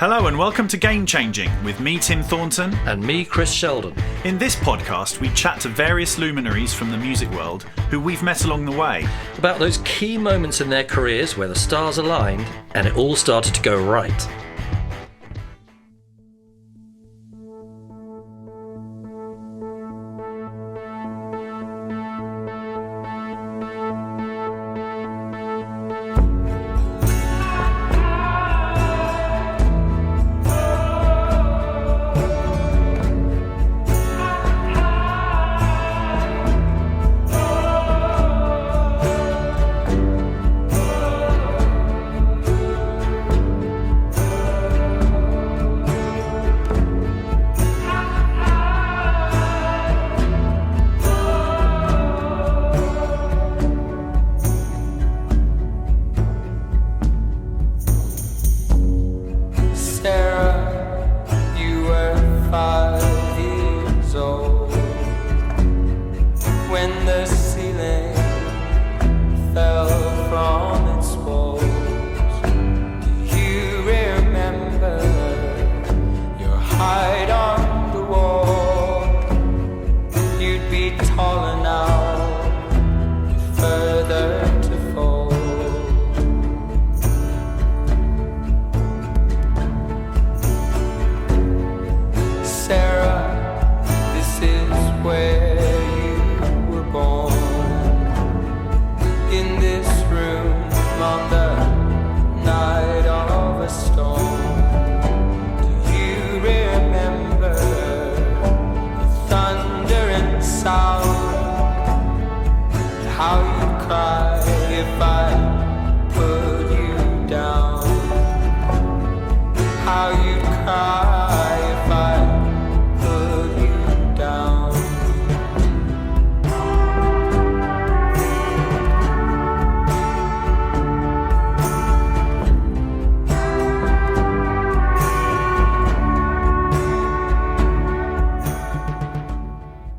Hello and welcome to Game Changing with me, Tim Thornton. And me, Chris Sheldon. In this podcast, we chat to various luminaries from the music world who we've met along the way. About those key moments in their careers where the stars aligned and it all started to go right.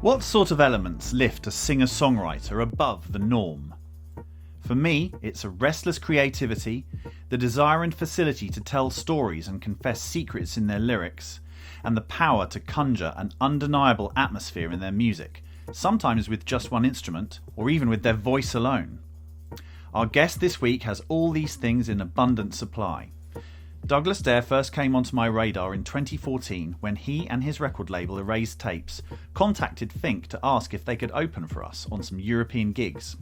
What sort of elements lift a singer-songwriter above the norm? For me, it's a restless creativity, the desire and facility to tell stories and confess secrets in their lyrics, and the power to conjure an undeniable atmosphere in their music, sometimes with just one instrument, or even with their voice alone. Our guest this week has all these things in abundant supply. Douglas Dare first came onto my radar in 2014 when he and his record label Erased Tapes contacted Fink to ask if they could open for us on some European gigs.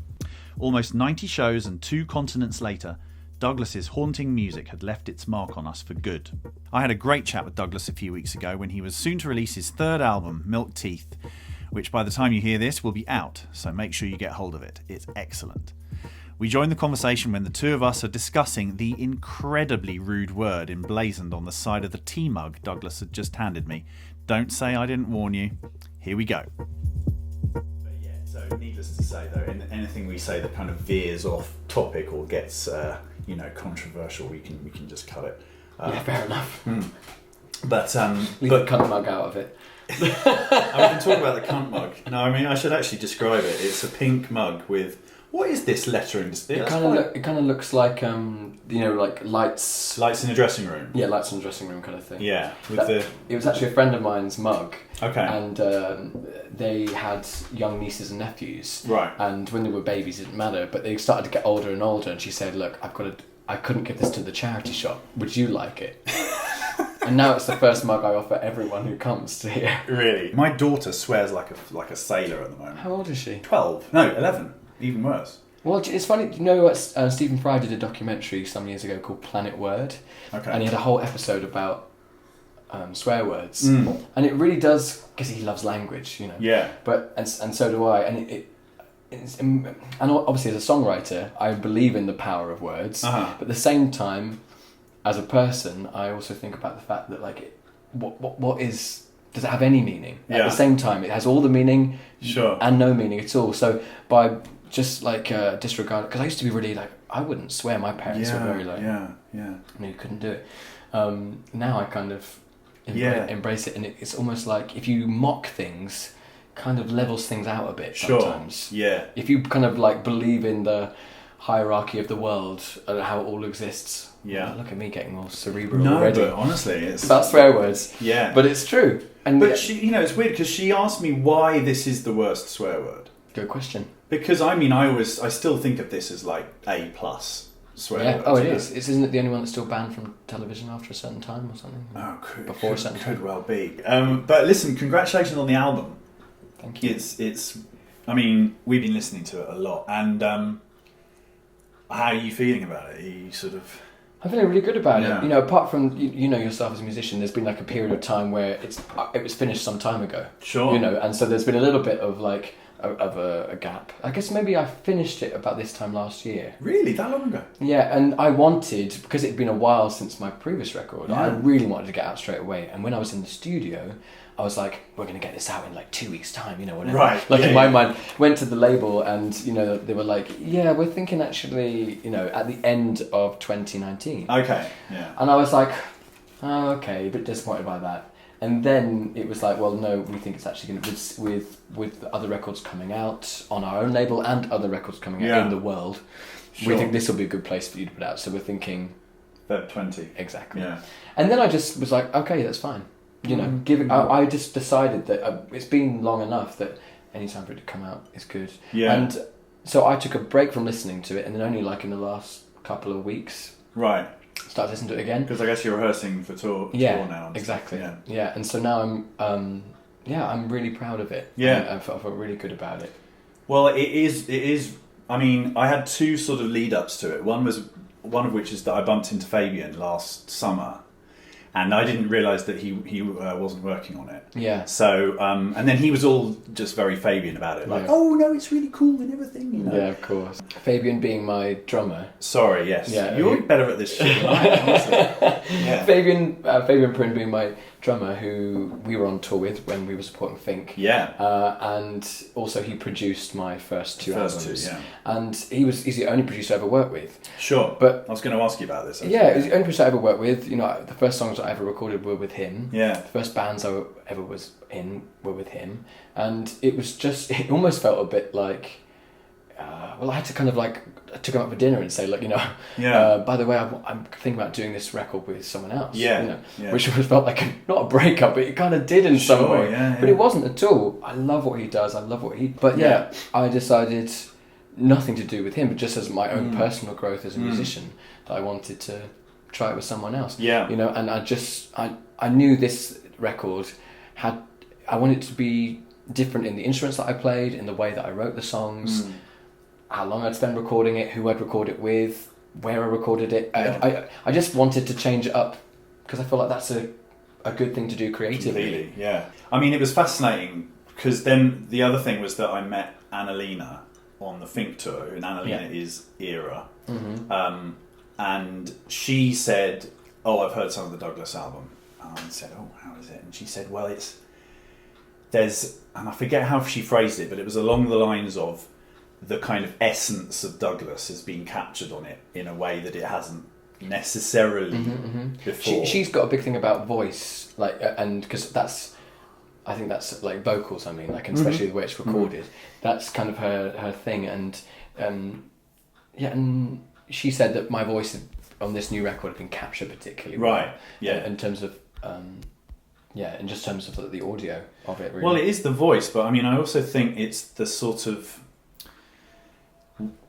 Almost 90 shows and 2 continents later, Douglas's haunting music had left its mark on us for good. I had a great chat with Douglas a few weeks ago when he was soon to release his third album, Milk Teeth, which by the time you hear this will be out, so make sure you get hold of it. It's excellent. We joined the conversation when the two of us are discussing the incredibly rude word emblazoned on the side of the tea mug Douglas had just handed me. Don't say I didn't warn you. Here we go. But yeah, so needless to say though, anything we say that kind of veers off topic or gets controversial, we can just cut it. Yeah, fair enough. But leave the cunt mug out of it. I can talk about the cunt mug. No, I mean I should actually describe it. It's a pink mug with. What is this lettering? It kind of looks like like lights. Lights in the dressing room. Yeah, lights in the dressing room kind of thing. Yeah, it was actually a friend of mine's mug. Okay. And they had young nieces and nephews. Right. And when they were babies, it didn't matter. But they started to get older and older. And she said, "Look, I couldn't give this to the charity shop. Would you like it?" And now it's the first mug I offer everyone who comes to here. Really? My daughter swears like a sailor at the moment. How old is she? 12. No, 11. Even worse. Well, it's funny, you know what, Stephen Fry did a documentary some years ago called Planet Word. Okay. And he had a whole episode about swear words. And it really does, because he loves language, you know. Yeah. But and so do I. And and obviously as a songwriter, I believe in the power of words. Uh-huh. But at the same time, as a person, I also think about the fact that what is... Does it have any meaning? Yeah. At the same time, it has all the meaning and no meaning at all. So by just disregard, because I used to be really I wouldn't swear. My parents were very you couldn't do it. Now I kind of embrace it, and it's almost like if you mock things, kind of levels things out a bit sometimes. Yeah. If you kind of believe in the hierarchy of the world and how it all exists. Yeah. Look at me getting all cerebral already. But honestly, it's about swear words. Yeah. But it's true. But she, it's weird because she asked me why this is the worst swear word. Good question. Because I still think of this as like A+ swear word. Oh, it is. Isn't it the only one that's still banned from television after a certain time or something? Oh, before a certain time. Could well be. But listen, congratulations on the album. Thank you. It's. I mean, we've been listening to it a lot, and how are you feeling about it? Are you sort of? I'm feeling really good about it. Apart from you know yourself as a musician, there's been like a period of time where it was finished some time ago. Sure. And so there's been a little bit of like a gap. I guess maybe I finished it about this time last year. Really, that long ago? Yeah, and I wanted, because it'd been a while since my previous record, I really wanted to get out straight away. And when I was in the studio, I was like, we're going to get this out in like 2 weeks' time, whatever. Right. Like in my mind, went to the label and, they were like, yeah, we're thinking actually, at the end of 2019. Okay, yeah. And I was like, oh, okay, a bit disappointed by that. And then it was like, well, no, we think it's actually going to, with other records coming out on our own label and other records coming out in the world, we think this will be a good place for you to put out. So we're thinking... Feb 20. Exactly. Yeah. And then I just was like, okay, that's fine. Give it. I just decided that it's been long enough that any time for it to come out is good. Yeah. And so I took a break from listening to it, and then only like in the last couple of weeks... Right. Started listening to it again. Because I guess you're rehearsing for tour now. Exactly. Yeah, and so now I'm really proud of it. Yeah. I felt really good about it. Well, it is. I mean, I had two sort of lead ups to it. One of which is that I bumped into Fabian last summer, and I didn't realise that he wasn't working on it. Yeah. So and then he was all just very Fabian about it, like, oh no, it's really cool and everything, Yeah, of course. Fabian being my drummer. Sorry, yes. Yeah, you're better at this shit than I am, honestly. Yeah. Fabian Prin being my drummer, who we were on tour with when we were supporting Fink. Yeah. And also he produced my first two albums. Yeah. And he's the only producer I ever worked with. Sure. But I was going to ask you about this. Actually. Yeah, he's the only producer I ever worked with. The first songs I ever recorded were with him. Yeah. The first bands I ever was in were with him. And it almost felt a bit like, I had to kind of like, I took him out for dinner and say, like, by the way, I'm thinking about doing this record with someone else. Yeah. Which felt like not a breakup, but it kind of did in some way. Yeah. But it wasn't at all. I love what he does. But I decided nothing to do with him, but just as my own personal growth as a musician, that I wanted to try it with someone else. Yeah. And I knew this record I wanted it to be different in the instruments that I played, in the way that I wrote the songs, how long I'd spend recording it, who I'd record it with, where I recorded it. Yeah. I just wanted to change it up because I feel like that's a good thing to do creatively. Completely, yeah. I mean, it was fascinating because then the other thing was that I met Annalena on the Fink tour, and Annalena is Era. Mm-hmm. And she said, I've heard some of the Douglas album. And I said, how is it? And she said, well, and I forget how she phrased it, but it was along the lines of the kind of essence of Douglas has been captured on it in a way that it hasn't necessarily before. She's got a big thing about voice, like, and because I think that's like vocals. I mean, like, and especially the way it's recorded. That's kind of her thing, and and she said that my voice on this new record had been captured particularly well. Right. Yeah. In terms of. In just terms of the audio of it, really. Well, it is the voice, but I mean, I also think it's the sort of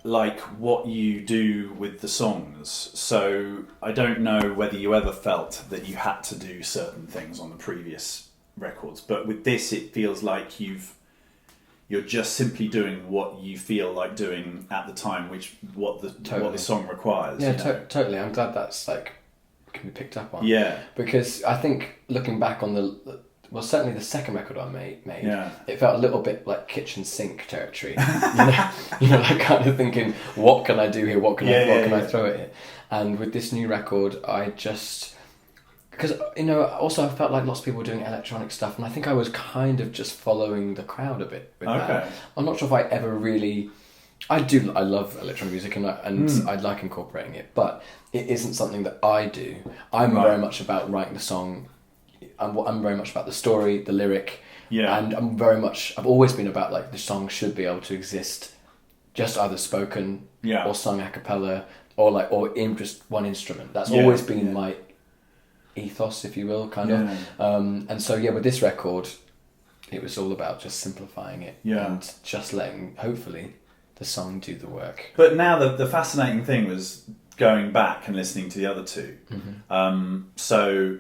like what you do with the songs. So I don't know whether you ever felt that you had to do certain things on the previous records, but with this, it feels like you're just simply doing what you feel like doing at the time, what the song requires. Yeah, totally. I'm glad that's like. Can be picked up on. Yeah. Because I think looking back on certainly the second record I made, yeah. It felt a little bit like kitchen sink territory. Like kind of thinking, what can I do here? What can I throw at it? And with this new record, I just because also I felt like lots of people were doing electronic stuff, and I think I was kind of just following the crowd a bit with that. I'm not sure if I ever really. I love electronic music and I like incorporating it, but it isn't something that I do. I'm very much about writing the song. I'm very much about the story, the lyric, and I've always been about like the song should be able to exist just either spoken Yeah. or sung a cappella or in just one instrument. That's Yeah, always been yeah. my ethos, if you will, kind Yeah. of. And so with this record, it was all about just simplifying it Yeah. and just letting, hopefully, the song do the work. But now the fascinating thing was going back and listening to the other two. So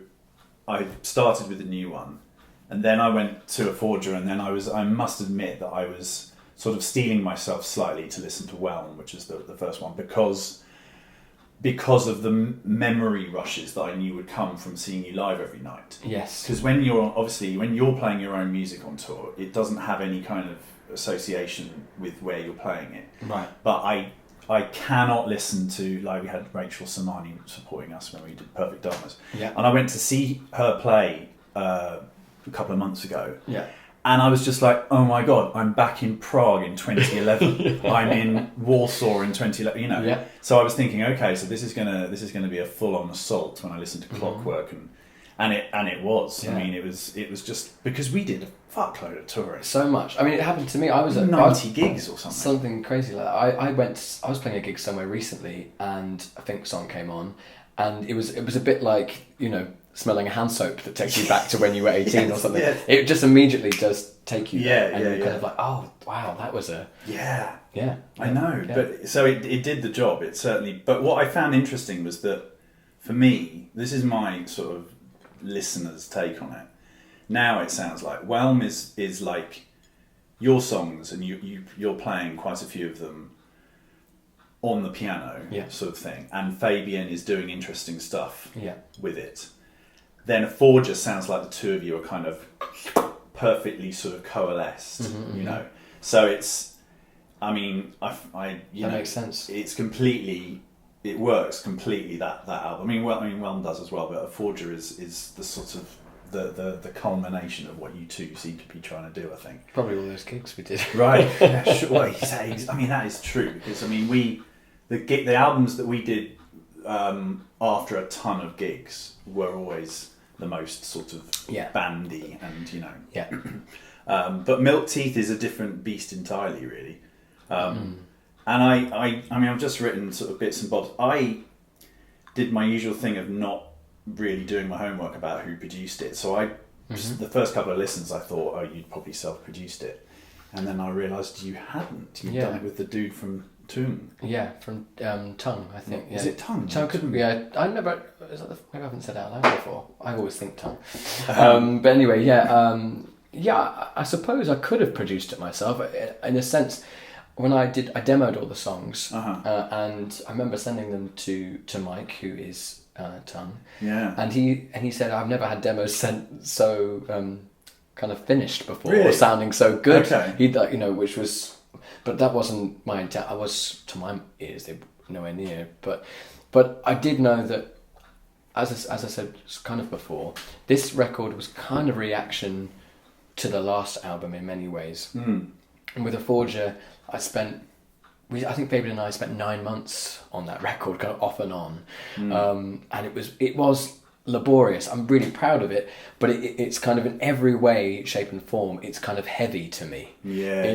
I started with the new one, and then I went to a Forger, and then I must admit that I was sort of stealing myself slightly to listen to Whelm, which is the first one, because of the memory rushes that I knew would come from seeing you live every night. Yes. Because when you're playing your own music on tour, it doesn't have any kind of association with where you're playing it. Right. But I cannot listen to, like, we had Rachel Samani supporting us when we did Perfect Darkness. Yeah. And I went to see her play a couple of months ago. Yeah. And I was just like, oh my God, I'm back in Prague in 2011. I'm in Warsaw in 2011, you know. Yeah. So I was thinking, okay, so this is gonna be a full-on assault when I listen to Clockwork, and it was. Yeah. I mean, it was just because we did a fuckload of touring. So much. I mean, it happened to me. I was at 90 gigs or something. Something crazy like that. I was playing a gig somewhere recently, and a Think song came on, and it was a bit like, you know, smelling a hand soap that takes you back to when you were 18 or something. Yes. It just immediately does take you there, Yeah, and you're yeah. kind of like, oh wow, that was a Yeah. yeah. I know, Yeah. but so it did the job. It certainly. But what I found interesting was that, for me, this is my sort of listener's take on it. Now it sounds like Whelm is like your songs, and you're playing quite a few of them on the piano, sort of thing. And Fabian is doing interesting stuff with it. Then a Forger sounds like the two of you are kind of perfectly sort of coalesced, you know. So it's, I mean, that makes sense. It works completely, that album. I mean, Whelm does as well, but a Forger is the sort of the culmination of what you two seem to be trying to do, I think. Probably all those gigs we did. Right. Yeah, sure. Well, I mean, that is true, because I mean, the albums that we did after a ton of gigs were always the most sort of bandy, and, you know. Yeah. But Milk Teeth is a different beast entirely, really. And I mean, I've just written sort of bits and bobs. I did my usual thing of not really doing my homework about who produced it. So the first couple of listens, I thought, oh, you'd probably self-produced it. And then I realised you hadn't. You'd done it with the dude from Toon. Yeah, from Tongue, I think. Is it Tongue? Tongue could be. I never. Maybe I haven't said it out loud before. I always think Tongue. But anyway, I suppose I could have produced it myself. In a sense, when I demoed all the songs, and I remember sending them to Mike, who is Tongue. Yeah. And he said, I've never had demos sent so kind of finished before, really? Or sounding so good. Okay. He, you know, which was. But that wasn't my intent. I was, to my ears, they were nowhere near. But I did know that, as I said kind of before, this record was kind of reaction to the last album in many ways. And with a Forger, I think Fabian and I spent 9 months on that record, kind of off and on. And it was laborious. I'm really proud of it, but it's kind of in every way, shape and form, it's kind of heavy to me.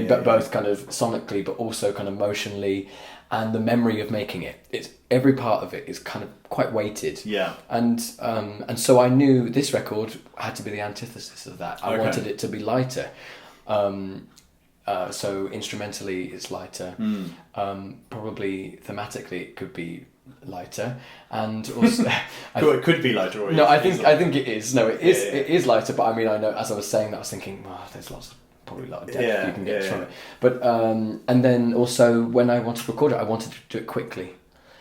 But both kind of sonically, but also kind of emotionally, and the memory of making it. It's every part of it is kind of quite weighted. Yeah. And so I knew this record had to be the antithesis of that. I wanted it to be lighter. So instrumentally it's lighter. Probably thematically it could be lighter, and also it could be lighter. Or no, I think it is. No, it is. It is lighter. But I mean, I know as I was saying that, I was thinking, there's probably a lot of depth you can get from it. But and then also when I wanted to record it, I wanted to do it quickly.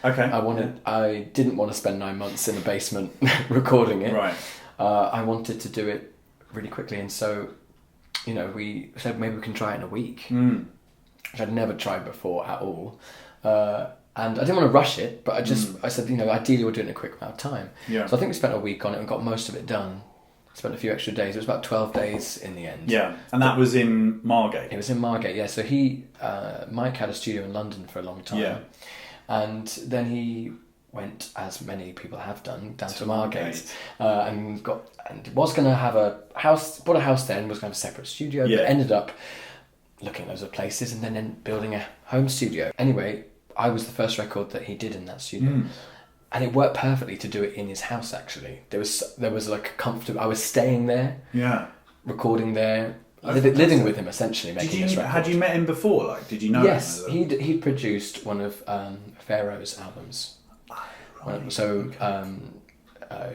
Okay. I didn't want to spend 9 months in the basement recording it. Right. I wanted to do it really quickly, and so, you know, we said maybe we can try it in a week, which I'd never tried before at all. And I didn't want to rush it, but I said, you know, ideally we're doing it in a quick amount of time. Yeah. So I think we spent a week on it and got most of it done. Spent a few extra days. It was about 12 days in the end. Yeah, and that was in Margate. It was in Margate, yeah. So Mike had a studio in London for a long time. Yeah. And then he went, as many people have done, down to Margate. And was going to have a house, bought a house then, was going to have a separate studio, but ended up looking at loads of places and then building a home studio. Anyway, I was the first record that he did in that studio. And it worked perfectly to do it in his house, actually. There was like a comfortable... I was staying there, recording there, living with him, essentially, making this record. Had you met him before? Like, did you know yes, him? Yes, he'd produced one of Pharaoh's albums. So,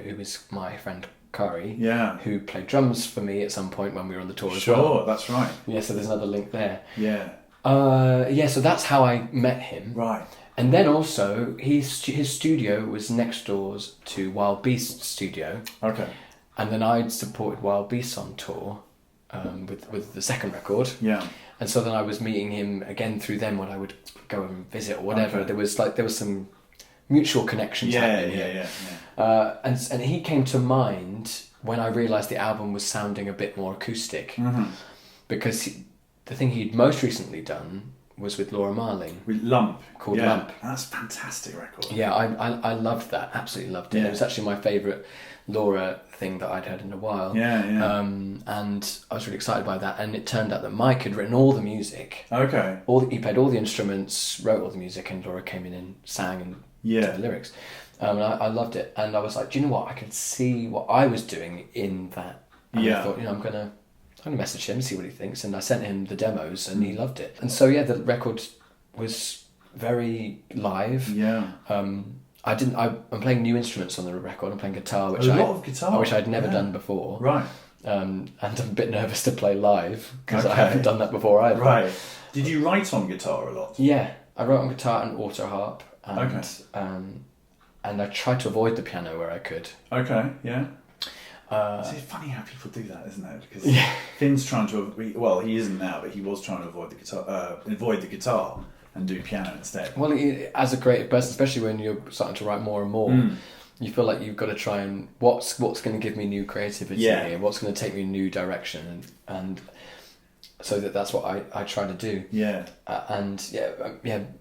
who was my friend Kari, who played drums for me at some point when we were on the tour as well. Sure, that's right. Yeah, so there's another link there. Yeah. So that's how I met him. Right. And then also, his studio was next doors to Wild Beast's studio. Okay. And then I'd supported Wild Beast on tour with the second record. Yeah. And so then I was meeting him again through them when I would go and visit or whatever. Okay. There was some mutual connections happening here. Yeah. And he came to mind when I realised the album was sounding a bit more acoustic. Because the thing he'd most recently done was with Laura Marling. With Lump. Called Lump. That's a fantastic record. Yeah, I loved that. Absolutely loved it. Yeah. It was actually my favourite Laura thing that I'd heard in a while. Yeah. And I was really excited by that. And it turned out that Mike had written all the music. Okay. He played all the instruments, wrote all the music, and Laura came in and sang and did the lyrics. And I loved it. And I was like, do you know what? I could see what I was doing in that. And I thought, I'm going to message him, see what he thinks. And I sent him the demos and he loved it. And so, the record was very live. Yeah. I'm playing new instruments on the record. I'm playing guitar, which I'd never done before. Right. And I'm a bit nervous to play live because I haven't done that before either. Right. Did you write on guitar a lot? Yeah, I wrote on guitar and auto harp. And I tried to avoid the piano where I could. Okay. Yeah. It's funny how people do that, isn't it? Because Finn's trying to... Well, he isn't now, but he was trying to avoid the guitar and do piano instead. Well, as a creative person, especially when you're starting to write more and more, you feel like you've got to try and... What's going to give me new creativity here? What's going to take me in a new direction? And so that's what I try to do. Yeah.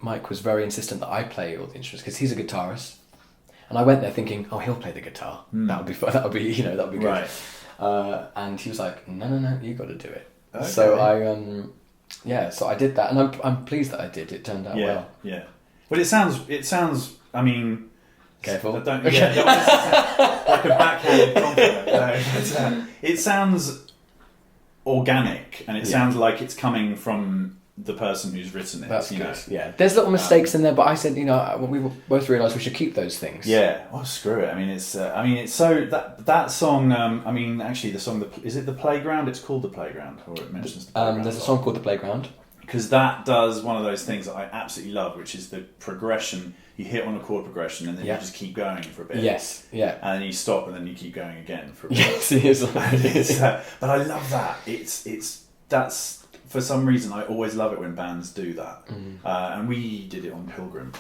Mike was very insistent that I play all the instruments because he's a guitarist. And I went there thinking, he'll play the guitar. That would be fun. That would be good. Right. And he was like, no, you got to do it. Okay. So I did that, and I'm pleased that I did. It turned out well. Yeah. Well, it sounds. I mean, careful. Don't like a backhanded compliment. It sounds organic, and it sounds like it's coming from the person who's written it. That's good. Yeah, there's little mistakes in there, but I said, we both realised we should keep those things. Yeah. Oh, screw it. I mean, it's so that song. Actually, the song is it The Playground? It's called The Playground, or it mentions the Playground. There's a song called The Playground. Because that does one of those things that I absolutely love, which is the progression. You hit on a chord progression, and then you just keep going for a bit. Yes. Yeah. And then you stop, and then you keep going again for a bit. Yes, it is. But I love that. That's. For some reason, I always love it when bands do that, and we did it on Pilgrim.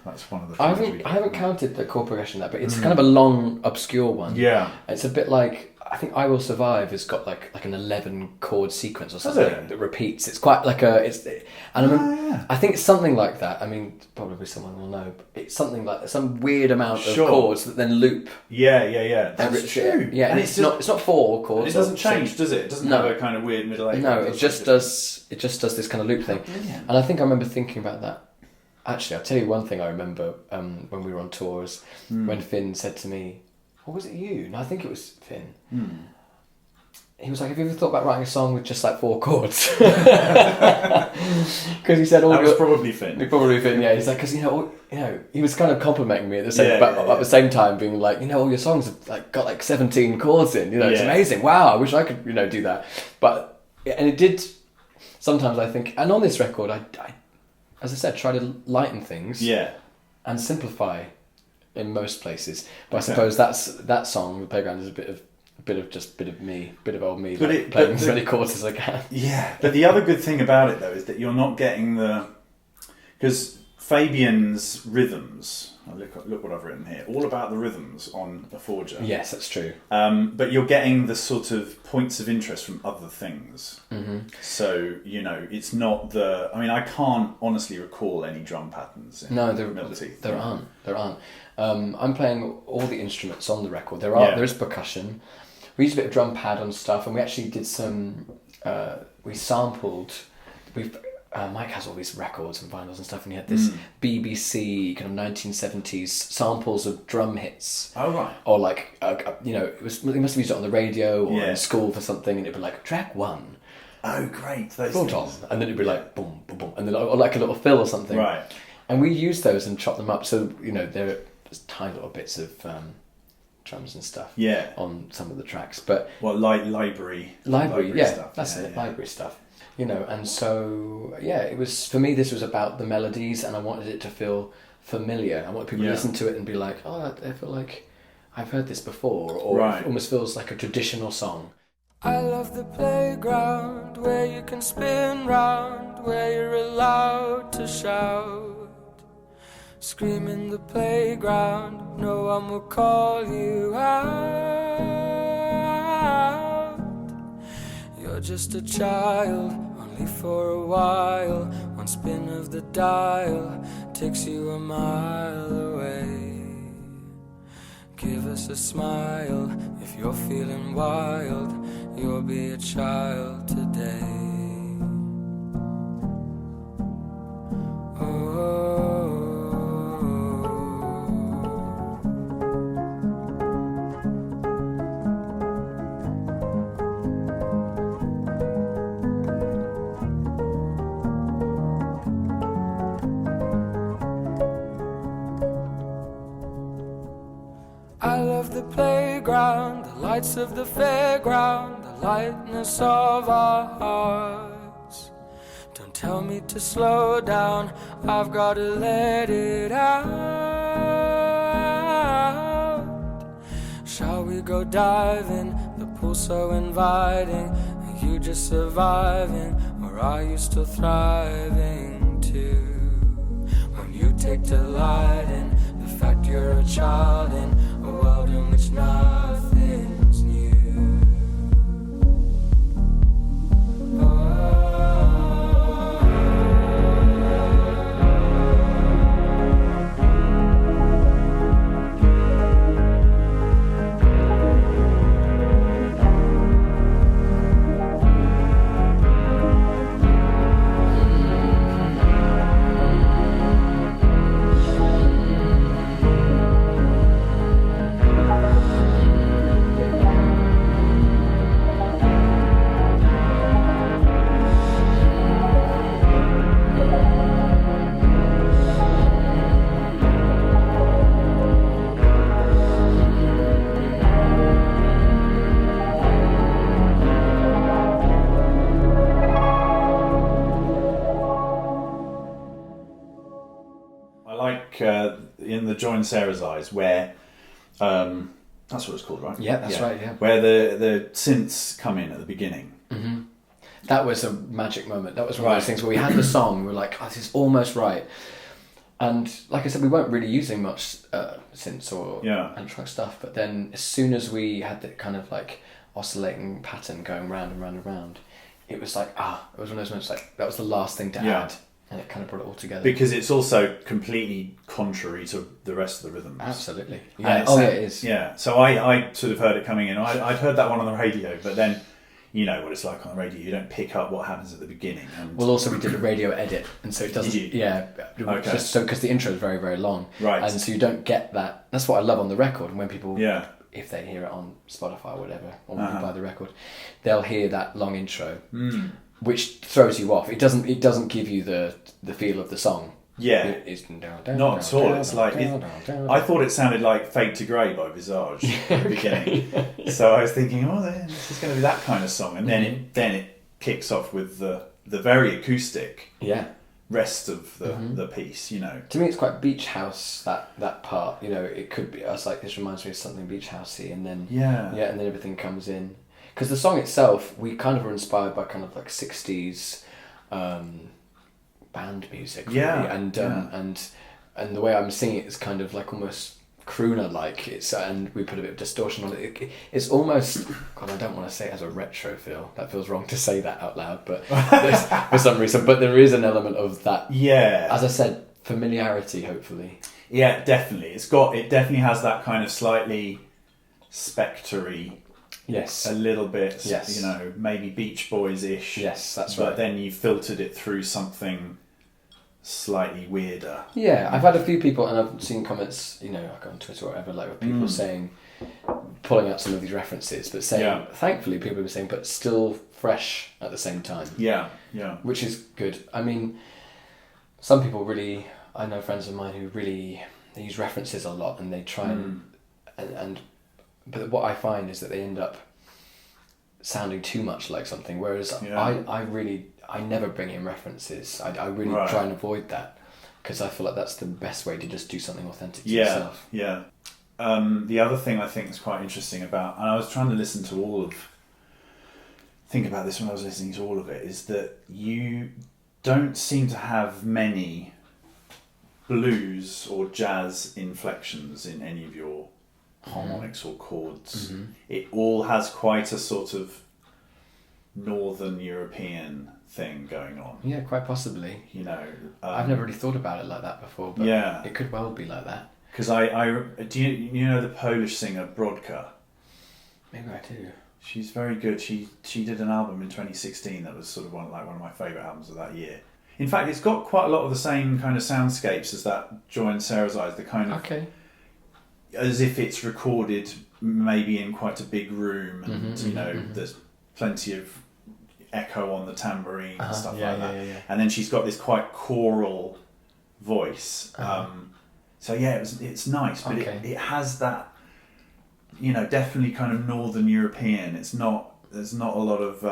That's one of the things I haven't counted the chord progression there, but it's kind of a long, obscure one. Yeah, it's a bit like I think "I Will Survive" has got like an 11 chord sequence or something that repeats. It's quite like I think it's something like that. I mean, probably someone will know, but it's something like some weird amount of chords that then loop. Yeah. That's true. Yeah, and it's not 4 chords. It doesn't change, does it? It doesn't have a kind of weird middle 8. No, it just does this kind of loop thing. Brilliant. And I think I remember thinking about that. Actually, I'll tell you one thing I remember when we were on tours, when Finn said to me, or was it you? No, I think it was Finn. He was like, have you ever thought about writing a song with just like 4 chords? Because he said all that was probably Finn. Probably Finn, yeah. He's like, because he was kind of complimenting me at the same time, being like, all your songs have like got like 17 chords in. It's amazing. Wow, I wish I could do that. But and it did. Sometimes I think, and on this record, I as I said, try to lighten things. Yeah. And simplify in most places. But I suppose that song, The Playground, is a bit of me, bit of old me, playing as many chords as I can. Yeah, but the other good thing about it though is that you're not getting because Fabian's rhythms. Look what I've written here. All about the rhythms on a Forger. Yes, that's true. But you're getting the sort of points of interest from other things. Mm-hmm. So it's not the. I mean, I can't honestly recall any drum patterns. There aren't. I'm playing all the instruments on the record. There is percussion. We used a bit of drum pad on stuff, and we actually did some. We sampled Mike has all these records and vinyls and stuff, and he had this BBC kind of 1970s samples of drum hits. Oh right. Or like you know, he must have used it on the radio or in school for something, and it'd be like track 1. Oh great. Those Tom, and then it'd be like boom, boom, boom, and then or like a little fill or something. Right. And we used those and chopped them up, so you know they're just tiny little bits of drums and stuff. Yeah. On some of the tracks, but library stuff. That's it. Library stuff. You know, and so it was for me. This was about the melodies, and I wanted it to feel familiar. I want people to listen to it and be like, "Oh, I feel like I've heard this before," or it almost feels like a traditional song. I love the playground where you can spin round, where you're allowed to shout, scream in the playground. No one will call you out. You're just a child. For a while, one spin of the dial takes you a mile away. Give us a smile if you're feeling wild. You'll be a child today. I love the playground, the lights of the fairground, the lightness of our hearts. Don't tell me to slow down, I've got to let it out. Shall we go diving, the pool's so inviting. Are you just surviving, or are you still thriving too? When you take delight in the fact you're a child in a world in which nothing's new. In the Joy in Sarah's Eyes, where that's what it's called, right? Yeah, that's right. Yeah, where the synths come in at the beginning. Mm-hmm. That was a magic moment. That was one of those things where we had the song, we were like, "Oh, this is almost right." And like I said, we weren't really using much synths or electronic stuff. But then, as soon as we had the kind of like oscillating pattern going round and round and round, it was like it was one of those moments like that was the last thing to add. And it kind of brought it all together. Because it's also completely contrary to the rest of the rhythms. Absolutely. Yeah. It is. Yeah. So I sort of heard it coming in. I'd heard that one on the radio, but then you know what it's like on the radio. You don't pick up what happens at the beginning. Well, also we did a radio edit, and so it doesn't. Yeah. Okay. Just so because the intro is very, very long. Right. And so you don't get that. That's what I love on the record. And when people, if they hear it on Spotify or whatever, or when they buy the record, they'll hear that long intro. Which throws you off. It doesn't give you the feel of the song. Yeah. It's not at all. It's like I thought it sounded like Fade to Grey by Visage at the beginning. So I was thinking, this is going to be that kind of song, and then it kicks off with the very acoustic rest of the piece. You know, to me it's quite beach house that part. You know, it could be. I was like, this reminds me of something beach housey, and then and then everything comes in. Because the song itself, we kind of were inspired by kind of like 60s band music, really. And the way I'm singing it is kind of like almost crooner-like. And we put a bit of distortion on it. It's almost, God, I don't want to say it has a retro feel. That feels wrong to say that out loud, but for some reason. But there is an element of that. Yeah. As I said, familiarity, hopefully. Yeah, definitely. It definitely has that kind of slightly spectre-y Yes. A little bit, Yes. you know, maybe Beach Boys-ish. Yes, that's but right. But then you filtered it through something slightly weirder. Yeah, I've had a few people, and I've seen comments, you know, like on Twitter or whatever, like with people saying, pulling out some of these references, but saying, thankfully, people were saying, but still fresh at the same time. Yeah. Which is good. I mean, some people really, I know friends of mine who really, they use references a lot, and they try but what I find is that they end up sounding too much like something, whereas I never bring in references. I really try and avoid that, because I feel like that's the best way to just do something authentic to yourself. Yeah. The other thing I think is quite interesting about, and I was trying to listen to think about this when I was listening to all of it, is that you don't seem to have many blues or jazz inflections in any of your harmonics or chords. It all has quite a sort of Northern European thing going on. Yeah, quite possibly. You know, I've never really thought about it like that before, but it could well be like that. Because I do you know the Polish singer Brodka? Maybe I do. She's very good. She did an album in 2016 that was sort of one of my favourite albums of that year. In fact, it's got quite a lot of the same kind of soundscapes as that Joy in Sarah's Eyes. The kind of as if it's recorded maybe in quite a big room, and you know there's plenty of echo on the tambourine and stuff like that. Yeah. And then she's got this quite choral voice. So yeah, it's nice, but it has that, you know, definitely kind of Northern European. There's not a lot of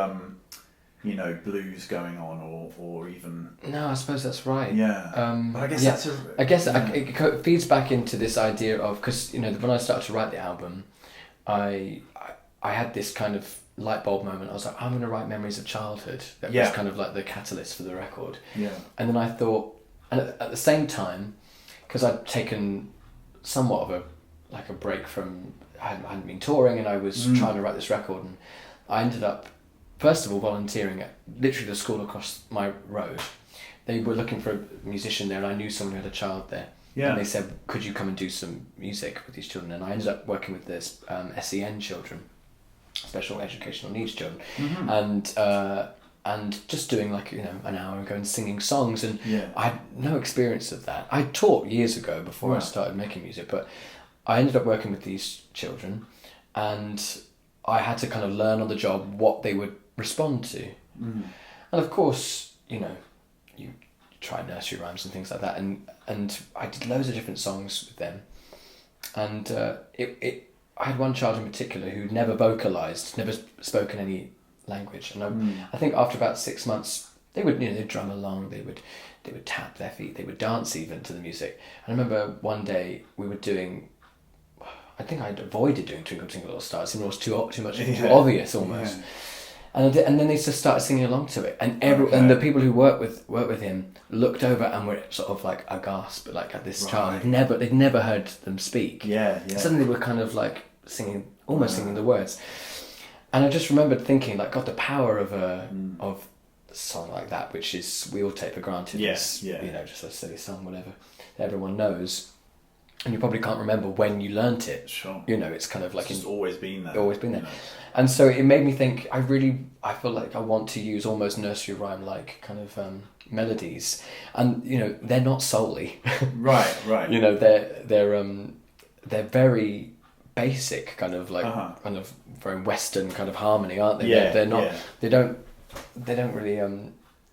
you know, blues going on or even. No, I suppose that's right. Yeah. But I guess it feeds back into this idea of, because you know, when I started to write the album, I had this kind of light bulb moment. I was like, I'm going to write memories of childhood. That was kind of like the catalyst for the record. Yeah. And then I thought, and at the same time, because I'd taken somewhat of a break from, I hadn't been touring, and I was trying to write this record, and I ended up, first of all, volunteering at literally the school across my road. They were looking for a musician there, and I knew someone who had a child there. Yeah. And they said, could you come and do some music with these children? And I ended up working with this SEN children, special educational needs children, and just doing like, you know, an hour ago and singing songs. And I had no experience of that. I taught years ago before I started making music, but I ended up working with these children, and I had to kind of learn on the job what they would respond to. And of course, you know, you try nursery rhymes and things like that, and I did loads of different songs with them, and I had one child in particular who'd never vocalised, never spoken any language, and I think after about 6 months they would, you know, they'd drum along, they would tap their feet, they would dance even to the music. And I remember one day we were doing, I think I'd avoided doing Twinkle Twinkle Little Star. It seemed too much, too obvious almost. And then they just started singing along to it, and and the people who worked with him looked over and were sort of like aghast, but like at this child, they'd never heard them speak. Suddenly they were kind of like singing the words, and I just remembered thinking, like, God, the power of a song like that, which is, we all take for granted, you know, just a silly song, whatever, that everyone knows. And you probably can't remember when you learnt it. Sure. You know, it's kind of like... It's just always been there. Always been there. You know. And so it made me think, I feel like I want to use almost nursery rhyme-like kind of melodies. And, you know, they're not solely. Right. You know, they're very basic, kind of like, kind of very Western kind of harmony, aren't they? They're not... They don't really...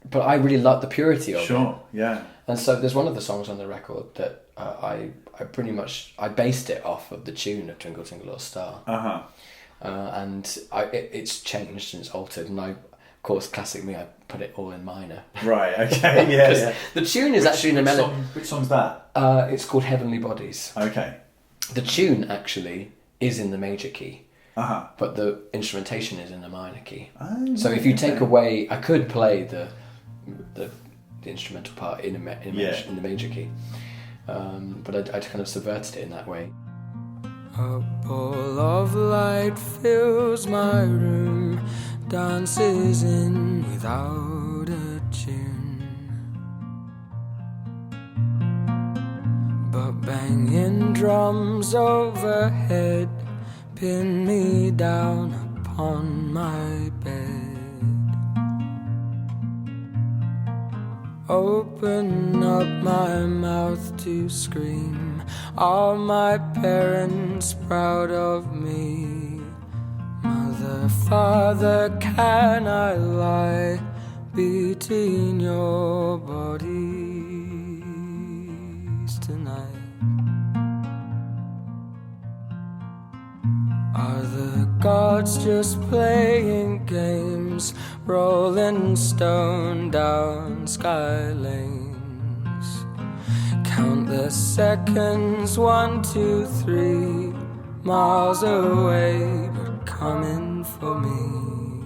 but I really like the purity of it. Sure, yeah. And so there's one of the songs on the record that I pretty much, I based it off of the tune of Twinkle Twinkle Little Star. And it's changed and it's altered, and of course, classic me, I put it all in minor. Right, okay, yeah. The tune is actually in the melody. Which song's that? It's called Heavenly Bodies. Okay. The tune actually is in the major key. But the instrumentation is in the minor key. So if you take away, I could play the instrumental part in the major key, but I kind of subverted it in that way. A ball of light fills my room, dances in without a tune, but banging drums overhead pin me down upon my bed. Open up my mouth to scream. Are my parents proud of me? Mother, father, can I lie between your bodies tonight? Are the gods just playing games, rolling stone down sky lanes? Count the seconds, 1, 2, 3, miles away, but coming for me.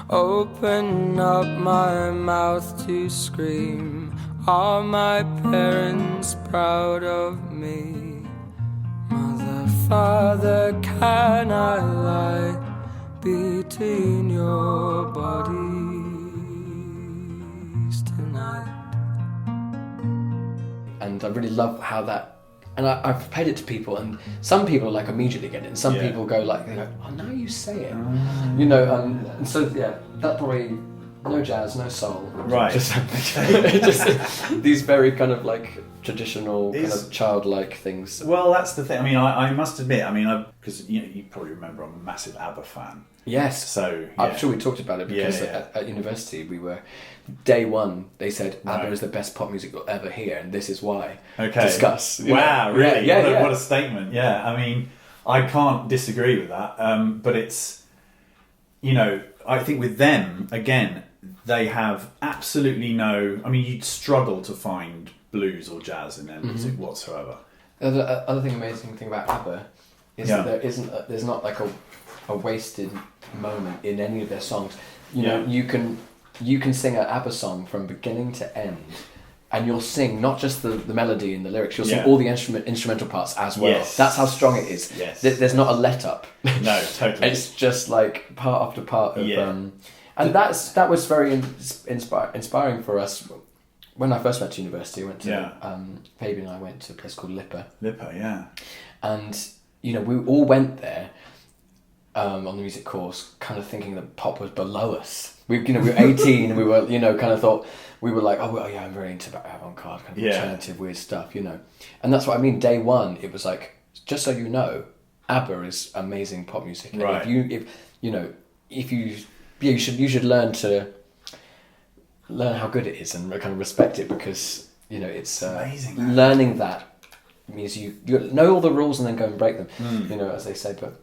Open up my mouth to scream. Are my parents proud of me? Mother, father, can I lie between your bodies tonight? And I really love how that, and I've played it to people, and some people like immediately get it, and some people go like, they go, oh, now you say it, you know, and so yeah, that probably, no jazz, no soul, right? Just these very kind of like traditional, kind of childlike things. Well, that's the thing. I mean, I must admit, I mean, because you probably remember, I'm a massive ABBA fan. Yes. So yeah. I'm sure we talked about it because at university we were, day one, they said ABBA is the best pop music you'll ever hear, and this is why. Okay. Discuss. Wow, really? Yeah, what a statement. Yeah, I mean, I can't disagree with that. But it's, you know, I think with them, again, they have absolutely no, I mean, you'd struggle to find blues or jazz in their music whatsoever. The other amazing thing about ABBA is that there's not like a wasted moment in any of their songs. You know, you can sing an ABBA song from beginning to end, and you'll sing not just the melody and the lyrics, you'll sing all the instrumental parts as well. Yes. That's how strong it is. Yes. There's not a let up. No, totally. It's just like part after part of and that was very inspiring for us. When I first went to university, I went to Fabian and I went to a place called Lipper. Lipper, yeah. And you know, we all went there on the music course, kind of thinking that pop was below us. We were 18 and we were, kind of thought, we were like, oh yeah, I'm very into avant-garde, kind of alternative, weird stuff, And that's what I mean. Day one, it was like, just so you know, ABBA is amazing pop music. And right. You should learn how good it is and kind of respect it, because it's amazing. Learning that means you know all the rules and then go and break them. As they say. But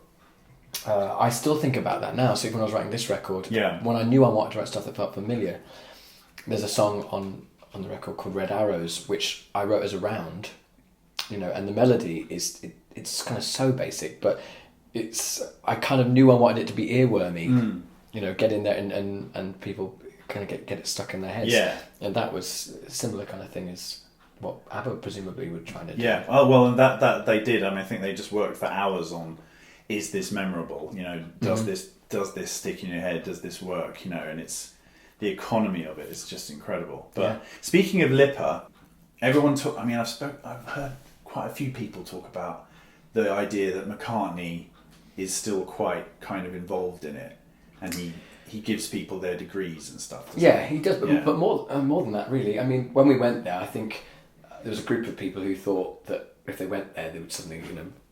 I still think about that now. So when I was writing this record, when I knew I wanted to write stuff that felt familiar, there's a song on the record called Red Arrows, which I wrote as a round, and the melody it's kind of so basic, but I kind of knew I wanted it to be earwormy. Get in there and people kind of get it stuck in their heads. Yeah. And that was a similar kind of thing as what ABBA presumably were trying to do. Yeah. Oh, well, and that they did. I mean, I think they just worked for hours on, is this memorable? Does this stick in your head? Does this work? And it's the economy of it is just incredible. But speaking of Lipper, everyone talk. I mean, I've heard quite a few people talk about the idea that McCartney is still quite kind of involved in it, and he gives people their degrees and stuff. Yeah, he does, but more than that, really. I mean, when we went there, I think there was a group of people who thought that if they went there, they would suddenly,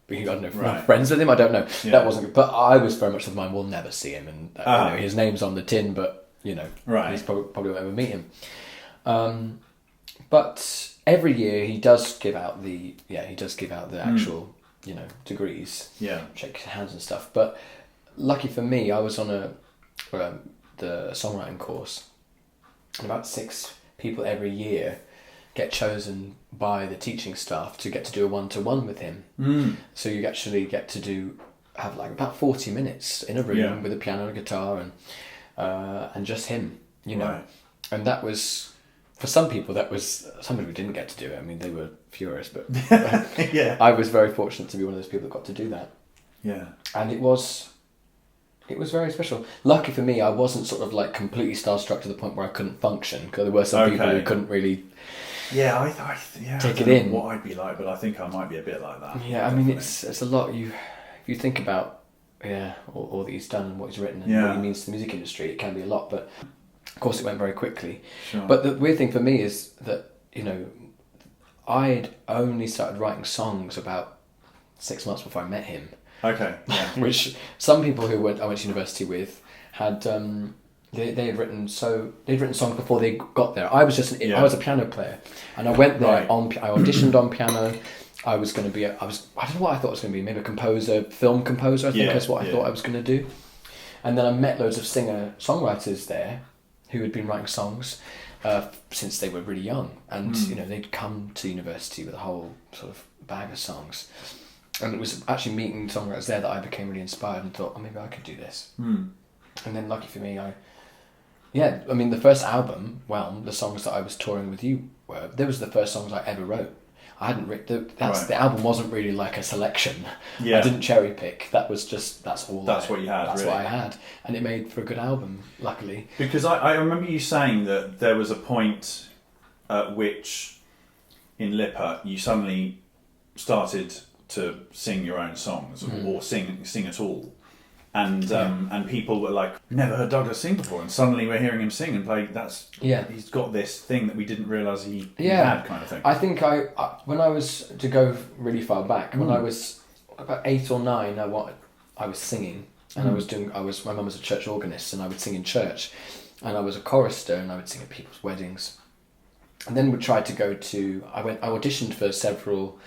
be, I don't know, friends with him. I don't know. Yeah. That wasn't good. But I was very much of mine. We'll never see him, and his name's on the tin, but he's probably won't ever meet him. But every year he does give out the actual degrees. Yeah, shake hands and stuff. But lucky for me, I was on the songwriting course, and about 6 people every year get chosen by the teaching staff to get to do a one-to-one with him. So you actually get to have like about 40 minutes in a room with a piano and a guitar and just him, Right. And that was, for some people, that was somebody who didn't get to do it. I mean, they were furious, but I was very fortunate to be one of those people that got to do that. Yeah. And it was very special. Lucky for me, I wasn't sort of like completely starstruck to the point where I couldn't function, because there were some people who couldn't really take it in. What I'd be like, but I think I might be a bit like that. Yeah, I mean, it's a lot. If you think about all that he's done and what he's written and what he means to the music industry. It can be a lot, but of course it went very quickly. Sure. But the weird thing for me is that, you know, I'd only started writing songs about 6 months before I met him. Okay. Yeah. Which some people who I went to university with had they'd written songs before they got there. I was I was a piano player, and I went there I auditioned on piano. I was going to be I don't know what I thought I was going to be, maybe a composer, film composer. I think that's what I thought I was going to do. And then I met loads of singer-songwriters there who had been writing songs since they were really young, and you know, they'd come to university with a whole sort of bag of songs. And it was actually meeting songwriters there that I became really inspired and thought, oh, maybe I could do this. And then, lucky for me, the first album, the songs that I was touring with you they was the first songs I ever wrote. I hadn't written the album wasn't really like a selection. I didn't cherry pick. That was just what you had. That's what I had, and it made for a good album, luckily. Because I remember you saying that there was a point at which in Lipper you suddenly started to sing your own songs or sing at all. And people were like, never heard Douglas sing before, and suddenly we're hearing him sing and play. He's got this thing that we didn't realise he had, kind of thing. I think I when I was, to go really far back, when I was about 8 or 9, I was singing, and my mum was a church organist, and I would sing in church, and I was a chorister, and I would sing at people's weddings, and then we tried to go to. I auditioned for several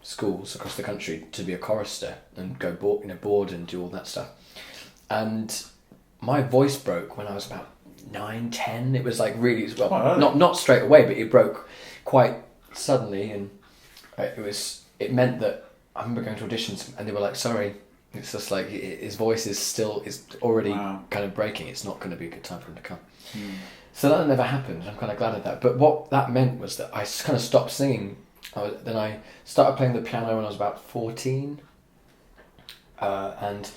schools across the country to be a chorister and go board and do all that stuff, and my voice broke when I was about 9, 10. It was like really not straight away, but it broke quite suddenly, and it meant that I remember going to auditions and they were like, sorry, it's just like his voice is already kind of breaking, it's not going to be a good time for him to come. So that never happened. I'm kind of glad of that. But what that meant was that I kind of stopped singing. Then I started playing the piano when I was about 14, and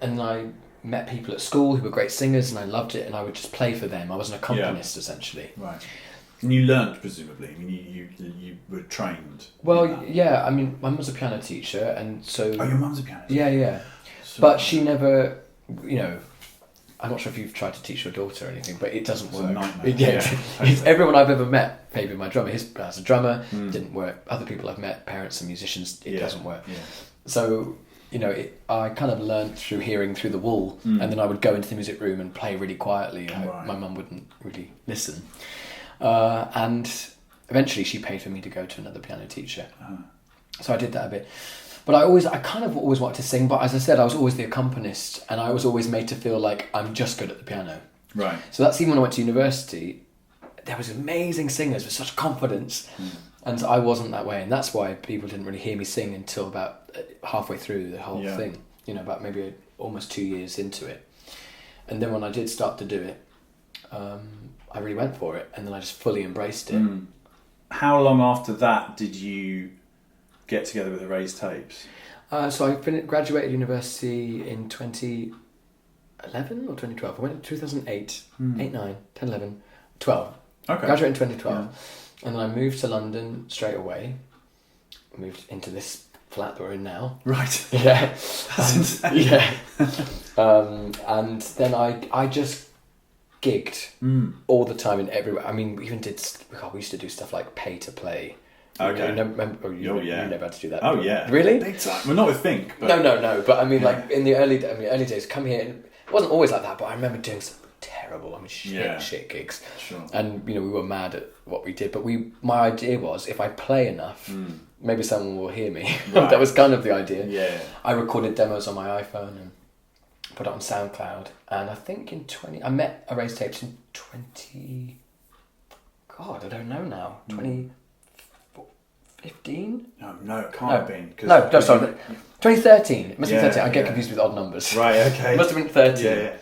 I met people at school who were great singers, and I loved it, and I would just play for them. I was an accompanist, essentially. Right. And you learnt, presumably. I mean, you were trained. Well, yeah. I mean, Mum was a piano teacher, and so. Oh, your mum's a piano teacher. Yeah. But she never, you know. I'm not sure if you've tried to teach your daughter or anything, but it doesn't work. Everyone I've ever met, maybe my drummer, his as a drummer, didn't work. Other people I've met, parents and musicians, it doesn't work. Yeah. So, you know, I kind of learned through hearing through the wall, and then I would go into the music room and play really quietly. My mum wouldn't really listen. And eventually she paid for me to go to another piano teacher. So I did that a bit. But I kind of always wanted to sing, but as I said, I was always the accompanist, and I was always made to feel like I'm just good at the piano. Right. So that's even when I went to university, there was amazing singers with such confidence, and I wasn't that way, and that's why people didn't really hear me sing until about halfway through the whole thing, you know, about maybe almost 2 years into it. And then when I did start to do it, I really went for it, and then I just fully embraced it. How long after that did you get together with the Raised Tapes? So I graduated university in 2011 or 2012. I went in 2008, 8, 9, 10, 11, 12. Okay. Graduated in 2012. And then I moved to London straight away. Moved into this flat that we're in now. Right. Yeah. That's insane. And then I just gigged all the time and everywhere. I mean, we even we used to do stuff like pay to play. Okay. You never had to do that. Oh yeah. Really? Big time. Well, not with Think. But... No. But I mean, like in the early days, come here. And it wasn't always like that, but I remember doing some terrible, shit gigs. Sure. And we were mad at what we did. But my idea was, if I play enough, maybe someone will hear me. Right. That was kind of the idea. Yeah. I recorded demos on my iPhone and put it on SoundCloud. And I think I met Raised Tapes in 20. God, I don't know now. 2015? No, it can't have been. No, sorry. 2013. It must be 13. I get confused with odd numbers. Right, okay. It must have been 13. Yeah.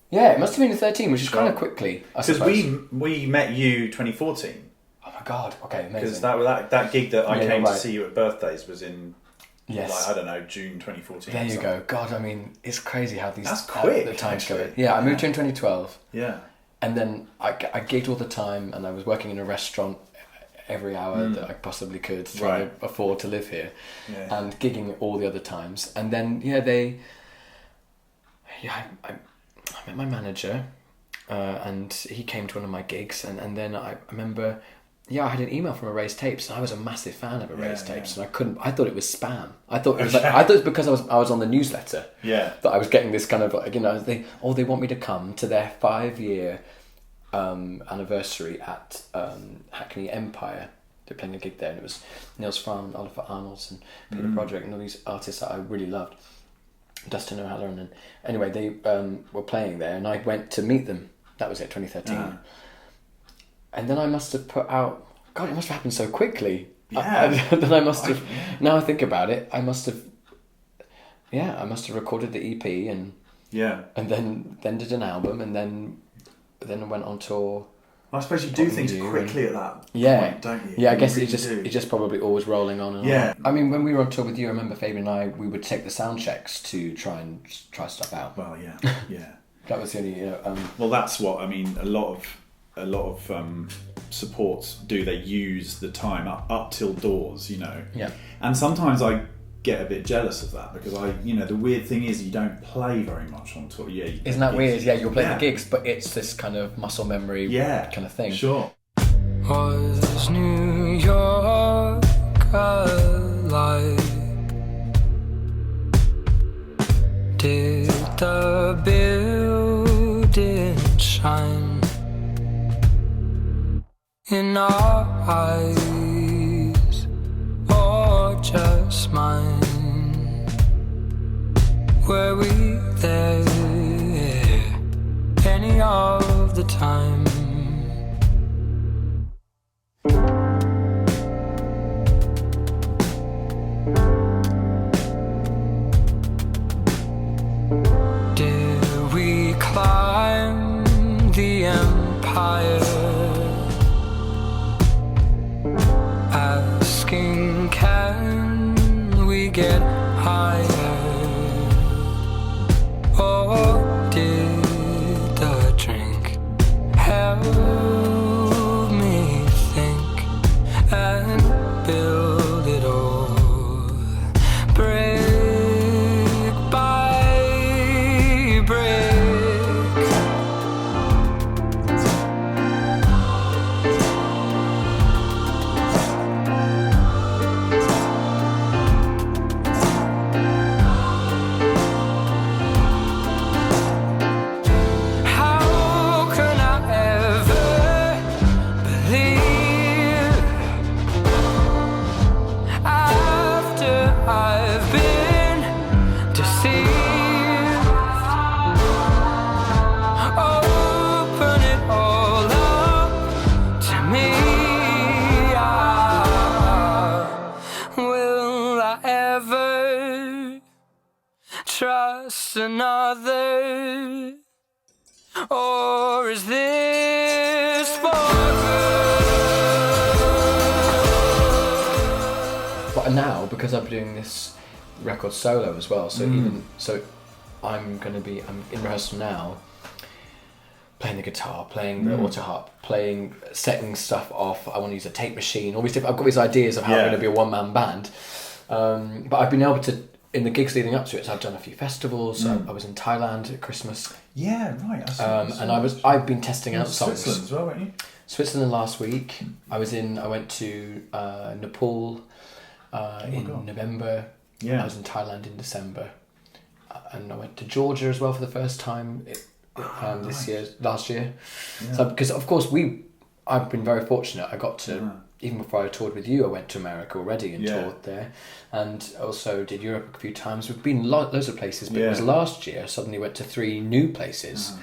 Yeah, it must have been 13, which is kind of quickly, I suppose. Because we met you 2014. Oh my God, okay, amazing. Because that gig that I came to see you at birthdays was in, yes, I don't know, June 2014. There you go. God, I mean, it's crazy how That's quick, the times go. Yeah, I moved here in 2012. Yeah. And then I gigged all the time, and I was working in a restaurant every hour that I possibly could, trying to afford to live here, and gigging all the other times. And then I met my manager, and he came to one of my gigs, and then I remember, I had an email from Erased Tapes, and I was a massive fan of Erased Tapes, and I thought it was spam. I thought it was I thought it was because I was on the newsletter. That I was getting this kind of like, they want me to come to their 5-year anniversary at Hackney Empire. They're playing a gig there, and it was Niels Fromm, Oliver Arnolds, and Peter Broderick, and all these artists that I really loved. Dustin O'Halloran, and anyway, they were playing there, and I went to meet them. That was it, 2013. And then I must have put out. God, it must have happened so quickly. Then I must have. Now I think about it, I must have. I must have recorded the EP and then did an album, and then went on tour. I suppose you do things quickly at that point, don't you? Yeah, I guess it's just probably always rolling on and on. I mean, when we were on tour with you, I remember Fabian and I, we would take the sound checks to try stuff out. Well, yeah. That was the only. Well, that's what I mean. A lot of supports do. They use the time up till doors, Yeah. And sometimes I get a bit jealous of that because the weird thing is you don't play very much on tour. Isn't that weird? Yeah, you'll play the gigs, but it's this kind of muscle memory kind of thing. Sure. Was New York alive? Did the building shine in our eyes, or just mine? Were we there any of the time? Did we climb the empire, asking can we get higher? Or did the drink help me think and build it all, brick by brick? Another, or is this forever? But now, because I'm doing this record solo as well, I'm in rehearsal now, playing the guitar, playing the auto harp, setting stuff off. I want to use a tape machine. I've got these ideas of how I'm going to be a one-man band, but I've been able to. In the gigs leading up to it, so I've done a few festivals. I was in Thailand at Christmas. Yeah, right. I've been testing out songs. Switzerland as well, weren't you? Switzerland last week. I went to Nepal in November. Yeah. I was in Thailand in December, and I went to Georgia as well for the first time last year. Yeah. So because of course I've been very fortunate. I got to. Even before I toured with you, I went to America already and toured there, and also did Europe a few times. We've been loads of places, but it was last year I suddenly went to 3 new places,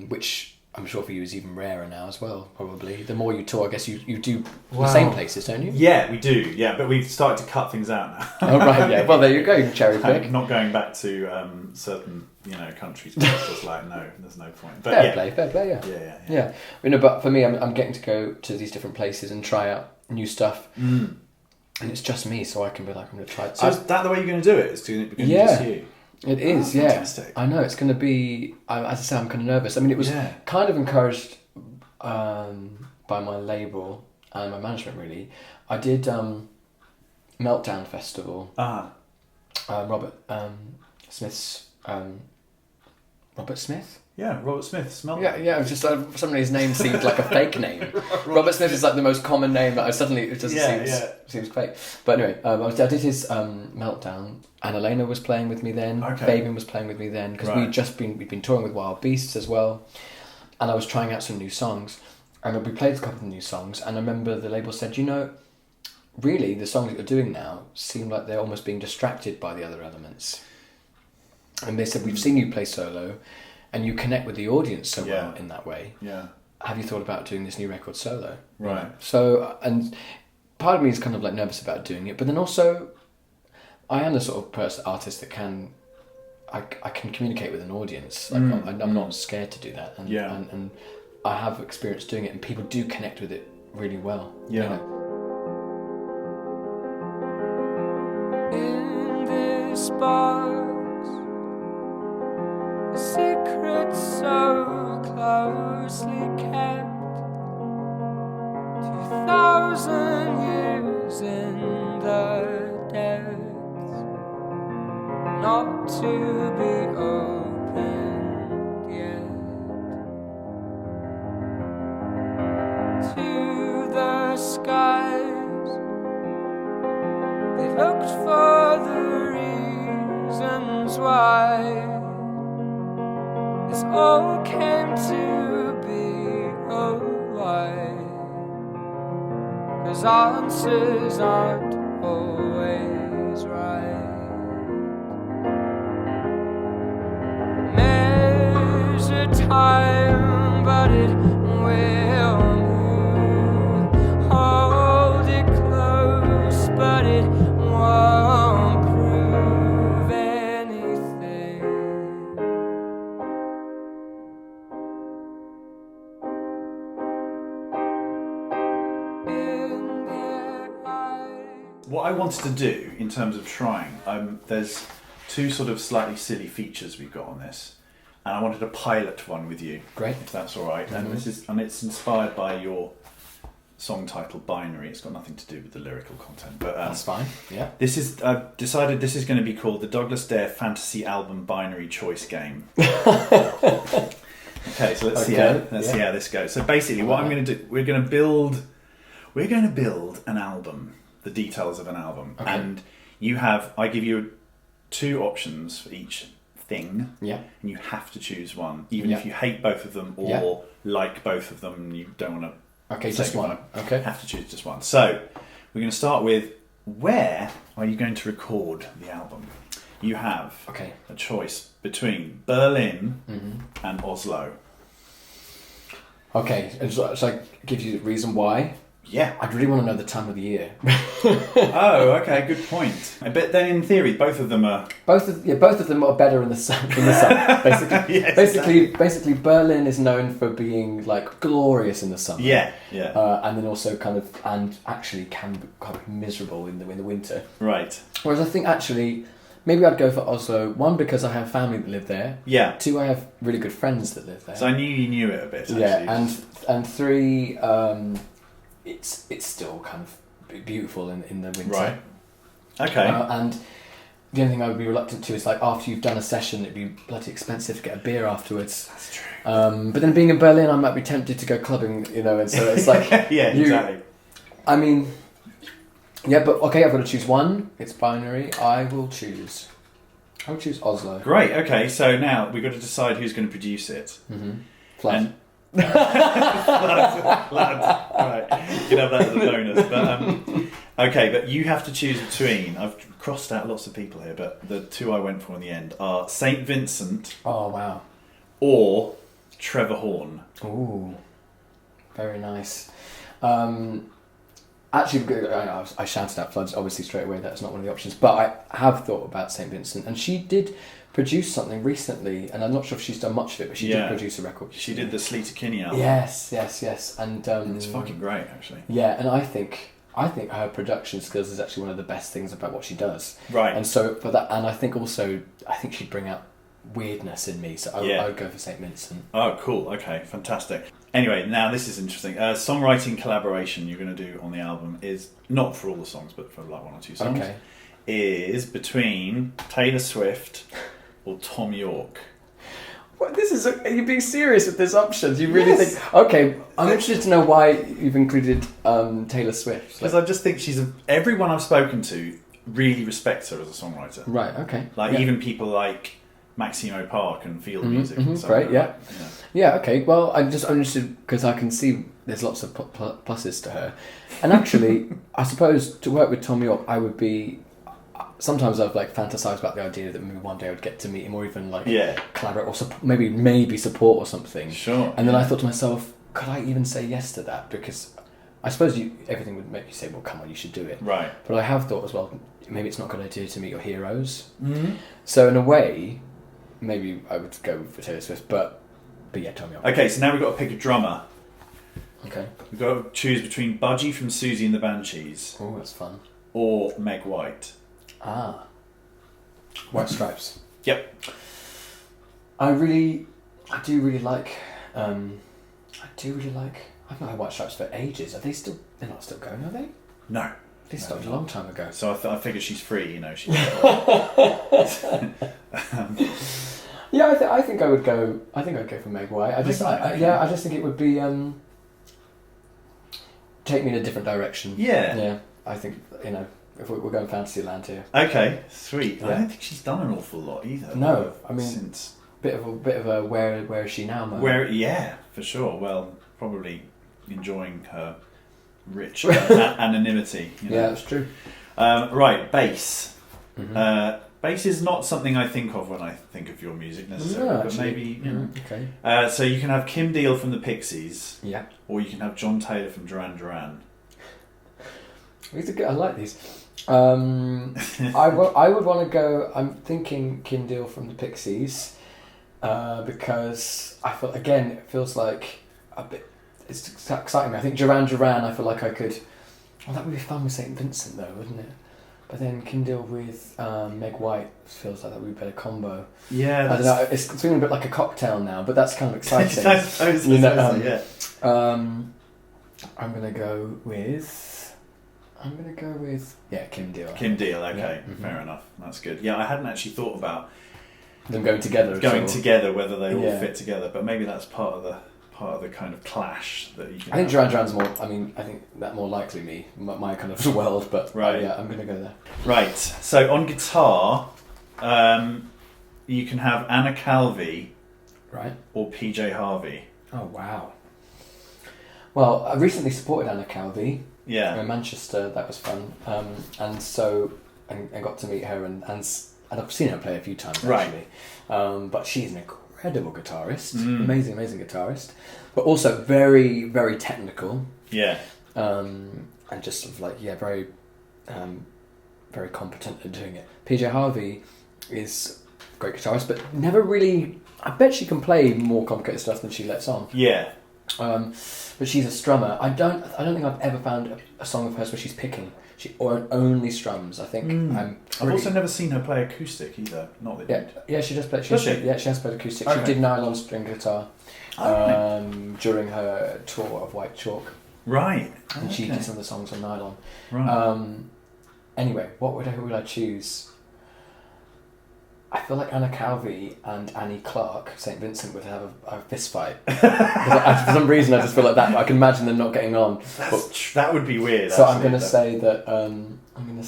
which I'm sure for you is even rarer now as well, probably. The more you tour, I guess you do the same places, don't you? Yeah, we do, yeah, but we've started to cut things out now. Oh, right, yeah. Well, there you go, you can cherry pick. Not going back to certain countries, it's just like, no, there's no point. But fair play, yeah. But for me, I'm getting to go to these different places and try out new stuff. And it's just me, so I can be like, I'm going to try. So is that the way you're going to do it? It's going to be just you? It is, fantastic. I know, it's going to be, as I say, I'm kind of nervous. I mean, it was kind of encouraged by my label, and my management really. I did Meltdown Festival. Robert Smith's Robert Smith. Yeah, Robert Smith's Meltdown. Yeah. It was just for some reason his name seemed like a fake name. Robert Smith is like the most common name, but suddenly it just seems fake. But anyway, I did his Meltdown, and Elena was playing with me then. Okay. Fabian was playing with me then because we'd been touring with Wild Beasts as well, and I was trying out some new songs, and we played a couple of new songs, and I remember the label said, really the songs that you're doing now seem like they're almost being distracted by the other elements, and they said, we've seen you play solo. And you connect with the audience so well in that way. Yeah. Have you thought about doing this new record solo? Right. So, and part of me is kind of like nervous about doing it, but then also, I am the sort of artist that I can communicate with an audience. Like I'm not scared to do that. And, and I have experience doing it, and people do connect with it really well. Yeah. In this box, a secret so closely kept, 2,000 years in the depths, not to be opened yet. To the skies, they looked for the reasons why this all came to be, oh why? 'Cause answers aren't always right. Measure time, but it will move. Hold it close, but it won't prove anything. What I wanted to do in terms of trying, there's two sort of slightly silly features we've got on this, and I wanted to pilot one with you. Great, if that's all right. And it's inspired by your song title Binary. It's got nothing to do with the lyrical content, but that's fine. Yeah. This is I've decided this is going to be called the Douglas Dare Fantasy Album Binary Choice Game. Okay, so let's see how this goes. So basically, what I'm going to do, we're going to build an album. The details of an album, and I give you two options for each thing, and you have to choose one, even if you hate both of them or like both of them and you don't want to just one. Have to choose just one. So we're going to start with, where are you going to record the album? You have a choice between Berlin and Oslo. So I give you the reason why. Yeah, I'd really want to know the time of the year. Oh, okay, good point. But then, in theory, both of them are both of them are better in the sun. Basically, yes, basically, Berlin is known for being like glorious in the summer. Yeah. And then also and actually can be kind of miserable in the winter. Right. Whereas I think actually, maybe I'd go for Oslo. One, because I have family that live there. Yeah. Two, I have really good friends that live there. So I knew you knew it a bit. Actually. Yeah, and three. It's still kind of beautiful in the winter. Right. Okay. And the only thing I would be reluctant to is like after you've done a session, it'd be bloody expensive to get a beer afterwards. That's true. But then being in Berlin, I might be tempted to go clubbing, and so it's like exactly. I mean, but okay, I've got to choose one. It's binary. I will choose Oslo. Great. Okay. So now we've got to decide who's going to produce it. Flood. Lads. Right, you can have that as a bonus. But but you have to choose between. I've crossed out lots of people here, but the two I went for in the end are Saint Vincent. Oh wow. Or Trevor Horn. Ooh, very nice. Actually, I shouted out Floods obviously straight away. That's not one of the options, but I have thought about Saint Vincent, and she did produce something recently, and I'm not sure if she's done much of it, but she did produce a record. She did the Sleater Kinney album. Yes, and it's fucking great, actually. Yeah, and I think her production skills is actually one of the best things about what she does. Right. And so for that, and I think she'd bring out weirdness in me, so I would go for Saint Vincent. Oh, cool. Okay, fantastic. Anyway, now this is interesting. Songwriting collaboration you're going to do on the album is not for all the songs, but for like 1 or 2 songs. Okay. Is between Taylor Swift or Tom York. What, are you being serious with this option? Do you really think... Okay, I'm interested to know why you've included Taylor Swift. Because I just think everyone I've spoken to really respects her as a songwriter. Right, okay. Even people like Maximo Park and Field Music. And stuff great, like that, Yeah, okay. Well, I'm interested because I can see there's lots of pluses to her. And actually, I suppose to work with Tom York, I would be... Sometimes I've fantasized about the idea that maybe one day I would get to meet him or even collaborate or maybe support or something. Sure. And then I thought to myself, could I even say yes to that? Because I suppose everything would make you say, well, come on, you should do it. Right. But I have thought as well, maybe it's not a good idea to meet your heroes. Mm-hmm. So in a way, maybe I would go for Taylor Swift, but yeah, Tom York. Okay, so now we've got to pick a drummer. Okay. We've got to choose between Budgie from Susie and the Banshees. Oh, that's fun. Or Meg White. Ah. White Stripes. Yep. I do really like I've not had White Stripes for ages. They're not still going, are they? No. They started a long time ago. So I figure she's free, she's Yeah, I think I would go. I think I'd go for Meg White. I just think it would be take me in a different direction. Yeah. Yeah. I think if we're going fantasy land here. Okay, sweet. Yeah. I don't think she's done an awful lot either. No, I mean since bit of a where is she now moment. For sure. Well, probably enjoying her rich anonymity. Yeah, that's true. Right, bass. Mm-hmm. Bass is not something I think of when I think of your music necessarily, but maybe. Okay. So you can have Kim Deal from the Pixies. Yeah. Or you can have John Taylor from Duran Duran. These are good. I like these. I would want to go. I'm thinking Kim Deal from the Pixies because I feel it feels like a bit. It's exciting. I think Duran Duran. I feel like I could. Well, that would be fun with St. Vincent though, wouldn't it? But then Kim Deal with Meg White feels like that would be a better combo. Yeah, I don't know. It's feeling a bit like a cocktail now, but that's kind of exciting. Yeah. I'm gonna go with Kim Deal. Kim Deal, okay, Yeah. Mm-hmm. Fair enough. That's good. Yeah, I hadn't actually thought about them going together. Together, whether they all fit together, but maybe that's part of the kind of clash that you can. I think Duran Duran's more. I mean, I think that more likely my kind of world, but right. Yeah, I'm gonna go there. Right. So on guitar, you can have Anna Calvi, right, or PJ Harvey. Oh wow. Well, I recently supported Anna Calvi. Yeah. In Manchester, that was fun, and got to meet her and I've seen her play a few times actually, but she's an incredible guitarist, amazing guitarist, but also very very technical. Yeah. And just sort of very, very competent at doing it. PJ Harvey is a great guitarist, but never really. I bet she can play more complicated stuff than she lets on. Yeah. But she's a strummer. I don't think I've ever found a song of hers where she's picking. She only strums. I think I've also never seen her play acoustic either. Not that. Yeah, she does play. Does she? Yeah, she has played acoustic. Okay. She did nylon string guitar during her tour of White Chalk. Right. And she did some of the songs on nylon. Right. Anyway, who would I choose? I feel like Anna Calvi and Annie Clark, St. Vincent, would have a fist fight. For some reason, I just feel like that. I can imagine them not getting on. That would be weird. So I'm going to say that. I'm going to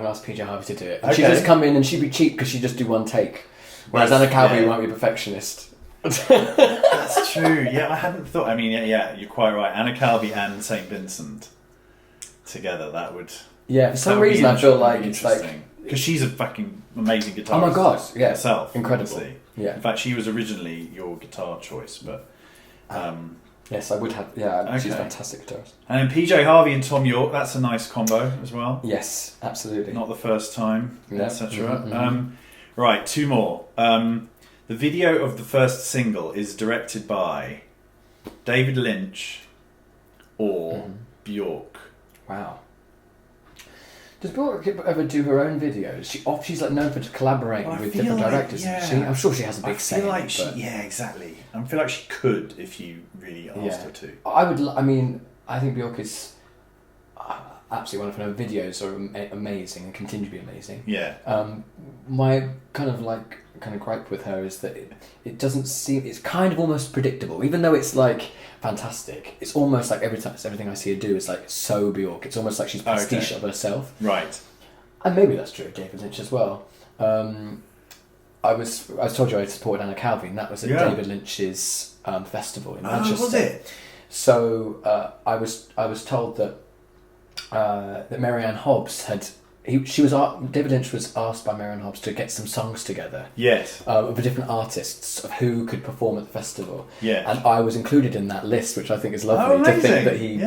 ask PJ Harvey to do it. And she'd just come in and she'd be cheap because she'd just do one take. Whereas Anna Calvi might be a perfectionist. That's true. Yeah, I hadn't thought. I mean, yeah, you're quite right. Anna Calvi and St. Vincent together. That would. Yeah, for some reason I feel like it's like. Because she's a fucking amazing guitarist. Oh my god, yeah. Herself. Incredible. Obviously. Yeah. In fact, she was originally your guitar choice, but. Yes, I would have. Yeah, okay. She's a fantastic guitarist. And then PJ Harvey and Tom York, that's a nice combo as well. Yes, absolutely. Not the first time, etc. Mm-hmm. Right, 2 more. The video of the first single is directed by David Lynch or Bjork. Wow. Does Bjork ever do her own videos? She's like known for collaborating with different directors. Yeah. Isn't she? I'm sure she has a big say. Yeah, exactly. I feel like she could if you really asked her to. I think Bjork is absolutely wonderful. Her videos are amazing and continue to be amazing. Yeah. My kind of gripe with her is that it doesn't seem, it's kind of almost predictable, even though it's like fantastic. It's almost like everything I see her do is like so Bjork. It's almost like she's pastiche of herself. Right. And maybe that's true of David Lynch as well. I told you I supported Anna Calvin. That was at David Lynch's festival in Manchester. Oh, was it? So I was told that Marianne Hobbs David Lynch was asked by Marianne Hobbs to get some songs together. Yes. Of different artists of who could perform at the festival. Yeah. And I was included in that list, which I think is lovely. To think that he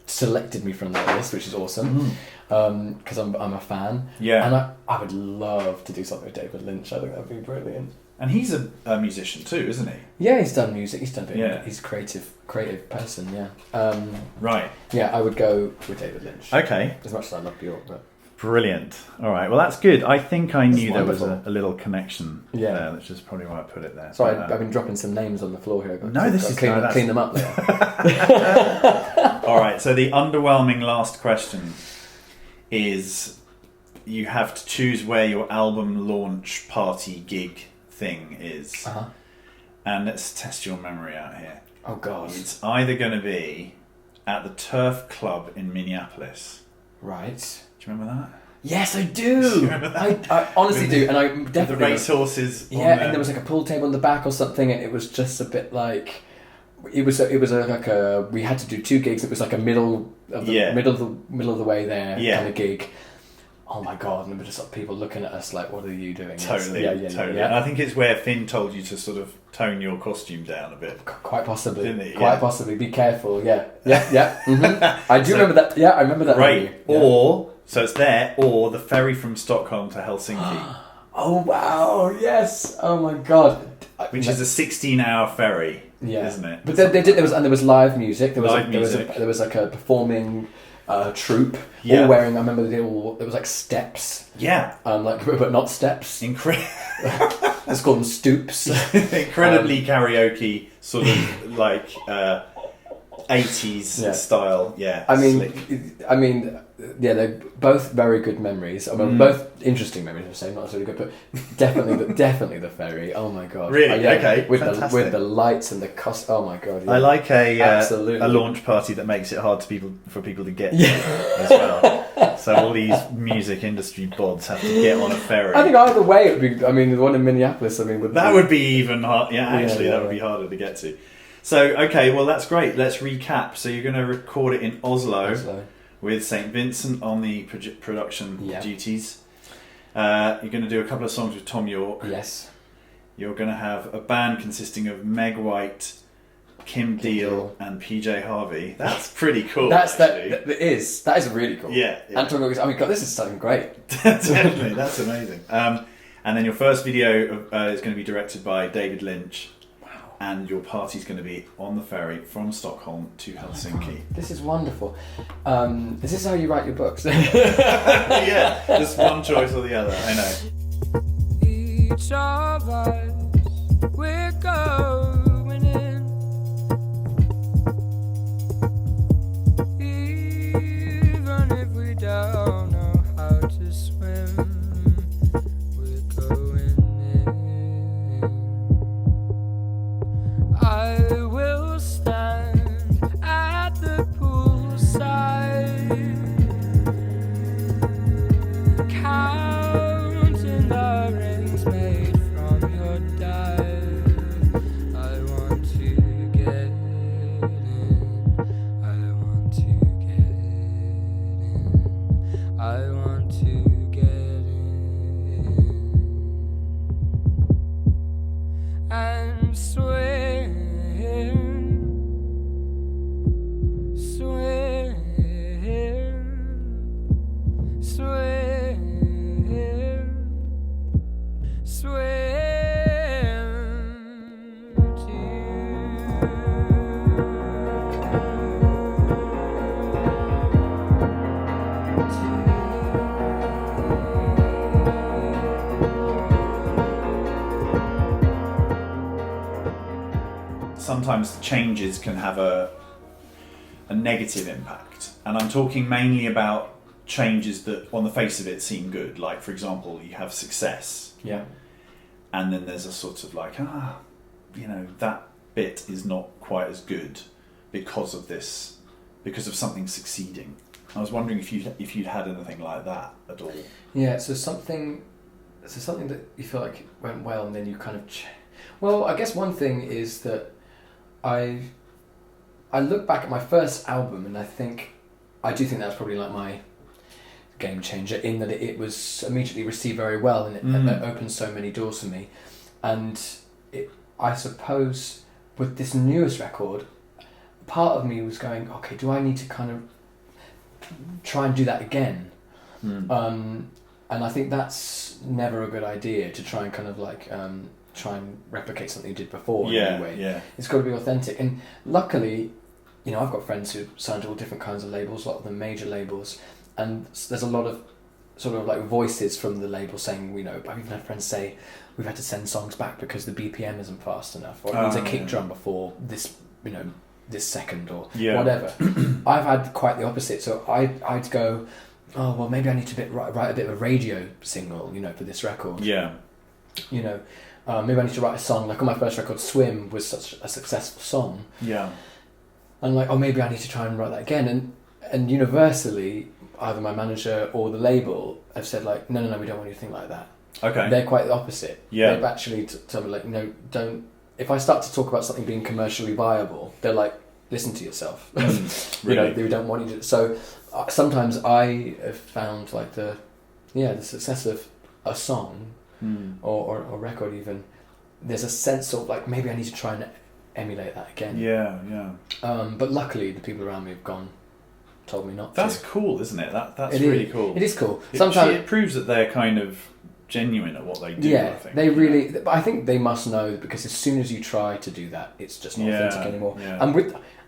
selected me from that list, which is awesome. Because I'm a fan. Yeah. And I would love to do something with David Lynch. I think that'd be brilliant. And he's a musician too, isn't he? Yeah, he's done music. He's done a bit. Yeah. He's a creative person. Yeah. Right. Yeah, I would go with David Lynch. Okay. As much as I love Bjork, but. Brilliant. All right. Well, that's good. I think I knew there was a little connection there, which is probably why I put it there. Sorry, I've been dropping some names on the floor here. Clean them up there. All right. So the underwhelming last question is: you have to choose where your album launch party gig thing is, and let's test your memory out here. Oh God! It's either going to be at the Turf Club in Minneapolis, right? Do you remember that? Yes, I do. Do you remember that? I honestly do, and I definitely the racehorses. Yeah, and there was like a pool table in the back or something, and it was just a bit like we had to do 2 gigs. It was like a middle of the way there kind of gig. Oh my God! And there were just like people looking at us like, "What are you doing?" Totally. And I think it's where Finn told you to sort of tone your costume down a bit. Quite possibly. Didn't he? Quite possibly. Be careful. Yeah. Mm-hmm. I do remember that. Yeah, I remember that. Right. Or so it's there, or the ferry from Stockholm to Helsinki. Oh wow! Yes. Oh my God. Which is a 16-hour ferry. Yeah. Isn't it? But there was live music. There was like a performing. Troupe, all wearing. I remember there was like steps. Yeah, but not steps. Let's call them stoops. Incredibly karaoke, sort of like 80s style. Yeah, I mean, they're both very good memories. I mean, both interesting memories. I'm saying not necessarily good, but definitely the ferry. Oh my God! Really? Okay. With the lights and the cost. Oh my God! Yeah. I like a launch party that makes it hard for people to get as well. So all these music industry bods have to get on a ferry. I think either way it would be. I mean, the one in Minneapolis. I mean, would be even hard. Yeah, actually, that would be harder to get to. So okay, well that's great. Let's recap. So you're going to record it in Oslo. With St. Vincent on the production duties. You're going to do a couple of songs with Tom York. Yes. You're going to have a band consisting of Meg White, Kim Deal, and PJ Harvey. That's pretty cool. That is really cool. Yeah. And Tom York, God, this is something great. Definitely, that's amazing. And then your first video is going to be directed by David Lynch. And your party's going to be on the ferry from Stockholm to Helsinki. This is wonderful. Is this how you write your books? Yeah, just one choice or the other. I know. Each of us, we're going in. Even if we don't know how to swim, we're going in. I will stand at the poolside, counting the rings made from your dive. I sometimes changes can have a negative impact, and I'm talking mainly about changes that on the face of it seem good. Like, for example, you have success, and then there's a sort of like, that bit is not quite as good because of this, because of something succeeding. I was wondering if you'd had anything like that at all. Yeah, so something that you feel like went well, and then you kind of well, I guess one thing is that I look back at my first album, and I do think that's probably like my game changer, in that it was immediately received very well, and it opened so many doors for me. And I suppose with this newest record, part of me was going, okay, do I need to kind of try and do that again? And I think that's never a good idea, to try and kind of like try and replicate something you did before in any way. Yeah. It's got to be authentic. And luckily, I've got friends who signed to all different kinds of labels, a lot of them major labels, and there's a lot of sort of like voices from the label saying, I've even had friends say, we've had to send songs back because the BPM isn't fast enough, or it needs a kick drum before this, this second, or whatever. I've had quite the opposite. So I'd go, oh, well, maybe I need to write a bit of a radio single, for this record. Yeah. Maybe I need to write a song. Like on my first record, Swim was such a successful song. Yeah. And like, oh, maybe I need to try and write that again. And universally, either my manager or the label have said like, no, we don't want you to think like that. Okay. They're quite the opposite. Yeah. They've actually told me like, no, don't. If I start to talk about something being commercially viable, they're like, listen to yourself. Really? They don't want you to. So sometimes I have found like the success of a song or record even, there's a sense of like, maybe I need to try and emulate that again. Yeah. But luckily the people around me have told me not to. That's cool, isn't it? That's really cool. It is cool. Sometimes it proves that they're kind of genuine at what they do. Yeah, I think. they really. But I think they must know, because as soon as you try to do that, it's just not authentic anymore. Yeah. And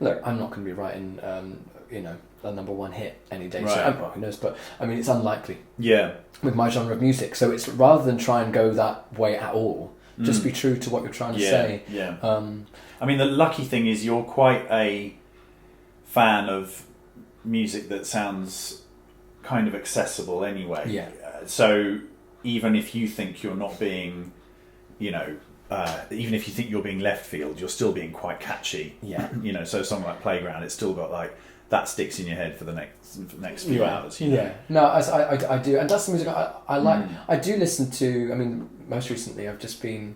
look, I'm not going to be writing, a number one hit any day. Right. So, well, who knows? But I mean, it's unlikely. Yeah. With my genre of music, so it's rather than try and go that way at all, just be true to what you're trying to say. Yeah. I mean, the lucky thing is you're quite a fan of music that sounds kind of accessible anyway. Yeah. So even if you think you're not being, even if you think you're being left field, you're still being quite catchy. Yeah. So a song like Playground, it's still got like that sticks in your head for the next few hours. Yeah. No, I do, and that's the music I like. I do listen to. I mean, most recently I've just been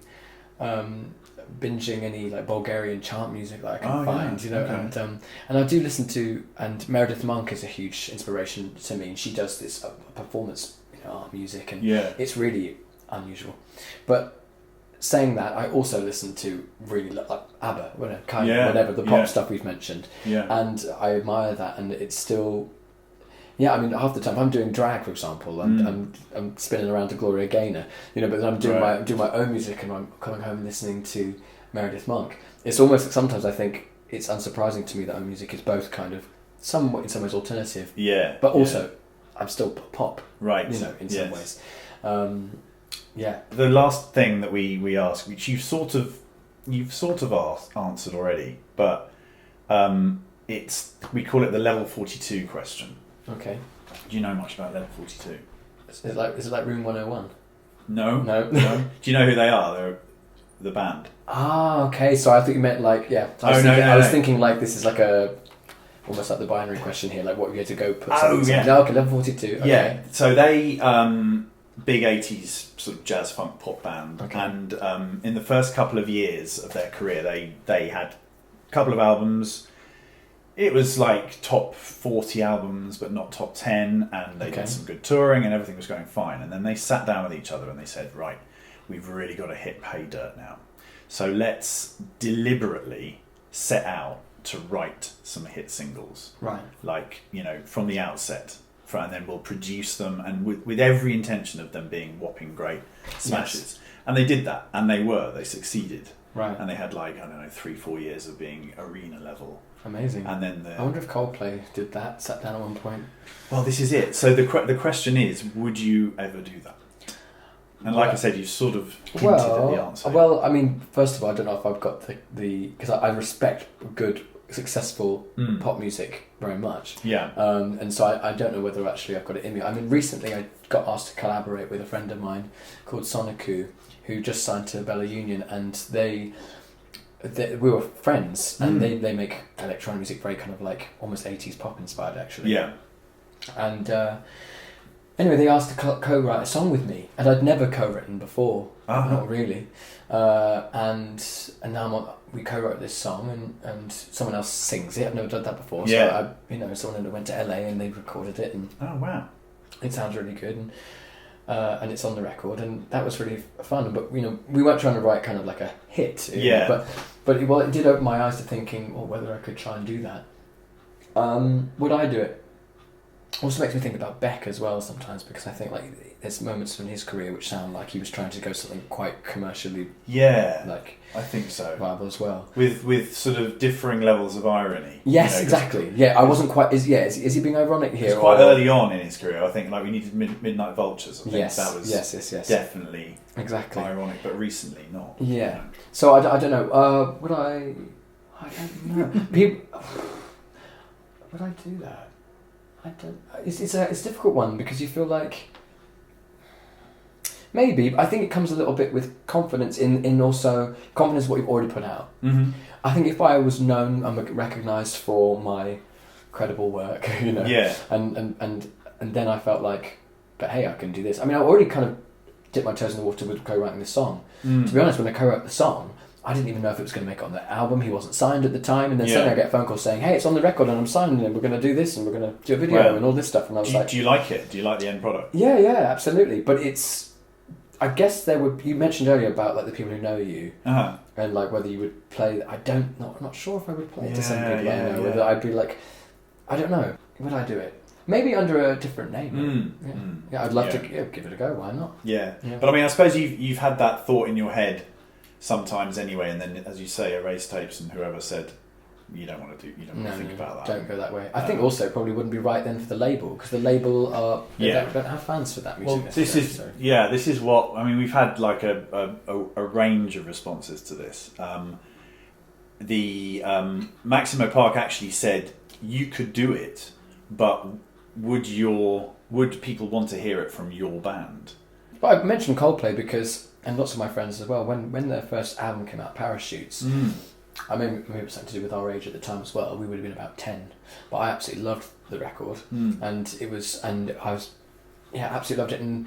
binging any like Bulgarian chant music that I can find. Okay. And I do listen to, and Meredith Monk is a huge inspiration to me, and she does this performance art music, and it's really unusual. But saying that, I also listen to really like ABBA, whatever the pop stuff we've mentioned, and I admire that, and it's still, I mean, half the time I'm doing drag, for example, and I'm spinning around to Gloria Gaynor, but then I'm doing my own music, and I'm coming home and listening to Meredith Monk. It's almost like sometimes I think it's unsurprising to me that our music is both kind of somewhat in some ways alternative, but also I'm still pop, right? In some ways. The last thing that we ask, which you've sort of answered already, but we call it the level 42 question. Okay. Do you know much about level 42? Is it like Room 101? No. No. Do you know who they are? They're the band. Ah, okay. So I thought you meant like I was thinking like this is like almost like the binary question here, like what we had to go put. No, okay, level 42. Okay. Yeah. So they big 80s sort of jazz funk pop band, and in the first couple of years of their career, they had a couple of albums. It was like top 40 albums, but not top 10, and they did some good touring, and everything was going fine. And then they sat down with each other and they said, right, we've really got to hit pay dirt now. So let's deliberately set out to write some hit singles. Right. Like, from the outset. And then we'll produce them, and with every intention of them being whopping great smashes. Yes. And they did that, and they succeeded. Right. And they had 3-4 years of being arena level. Amazing. And then I wonder if Coldplay did that, sat down at one point. Well, this is it. So the question is, would you ever do that? And like I said, you sort of hinted at the answer. Well, I mean, first of all, I don't know if I've got the because I respect good, successful pop music very much. Yeah. And so I don't know whether actually I've got it in me. I mean, recently I got asked to collaborate with a friend of mine called Soniku, who just signed to Bella Union, and we were friends, and they make electronic music very kind of like almost 80s pop inspired, actually. Yeah. And anyway, they asked to co-write a song with me, and I'd never co-written before, not really. And now we co-wrote this song, and someone else sings it. I've never done that before. Yeah. So someone went to LA and they recorded it, and oh wow, it sounds really good, and it's on the record, and that was really fun. But we weren't trying to write kind of like a hit. But it did open my eyes to thinking, whether I could try and do that. Would I do it? Also makes me think about Beck as well sometimes, because I think like there's moments in his career which sound like he was trying to go something quite commercially, like I think so, viable as well, with sort of differing levels of irony. Yes, exactly. Yeah, I wasn't quite. Is he being ironic here? It's quite early on in his career. I think like we needed Midnight Vultures. I think that was yes, definitely exactly ironic, but recently not. Yeah. So I don't know. Would I? I don't know. Would I do that? I don't. It's a difficult one, because you feel like maybe. I think it comes a little bit with confidence in also confidence what you've already put out. Mm-hmm. I think if I was known and recognised for my credible work, yeah, and then I felt like, but hey, I can do this. I mean, I already kind of dipped my toes in the water with co-writing this song. To be honest, when I co-wrote the song, I didn't even know if it was going to make it on the album. He wasn't signed at the time, and then suddenly I get a phone call saying, "Hey, it's on the record, and I'm signing, and we're going to do this, and we're going to do a video, and all this stuff." And I was like, "Do you like it? Do you like the end product?" Yeah, absolutely. But I guess you mentioned earlier about like the people who know you, and like whether you would play. I'm not sure if I would play it to some people I know. Whether I'd be like, I don't know. Would I do it? Maybe under a different name. Yeah, I'd love to give it a go. Why not? Yeah, but I mean, I suppose you've had that thought in your head sometimes anyway, and then as you say, Erase Tapes and whoever said you don't want to think about that. Don't go that way. I think also it probably wouldn't be right then for the label, because the label don't have fans for that music. Well, this is what I mean. We've had like a range of responses to this. The Maximo Park actually said you could do it, but would people want to hear it from your band? But I mentioned Coldplay because, and lots of my friends as well, when their first album came out, Parachutes, I mean, maybe it was something to do with our age at the time as well. We would have been about 10, but I absolutely loved the record, and I absolutely loved it. And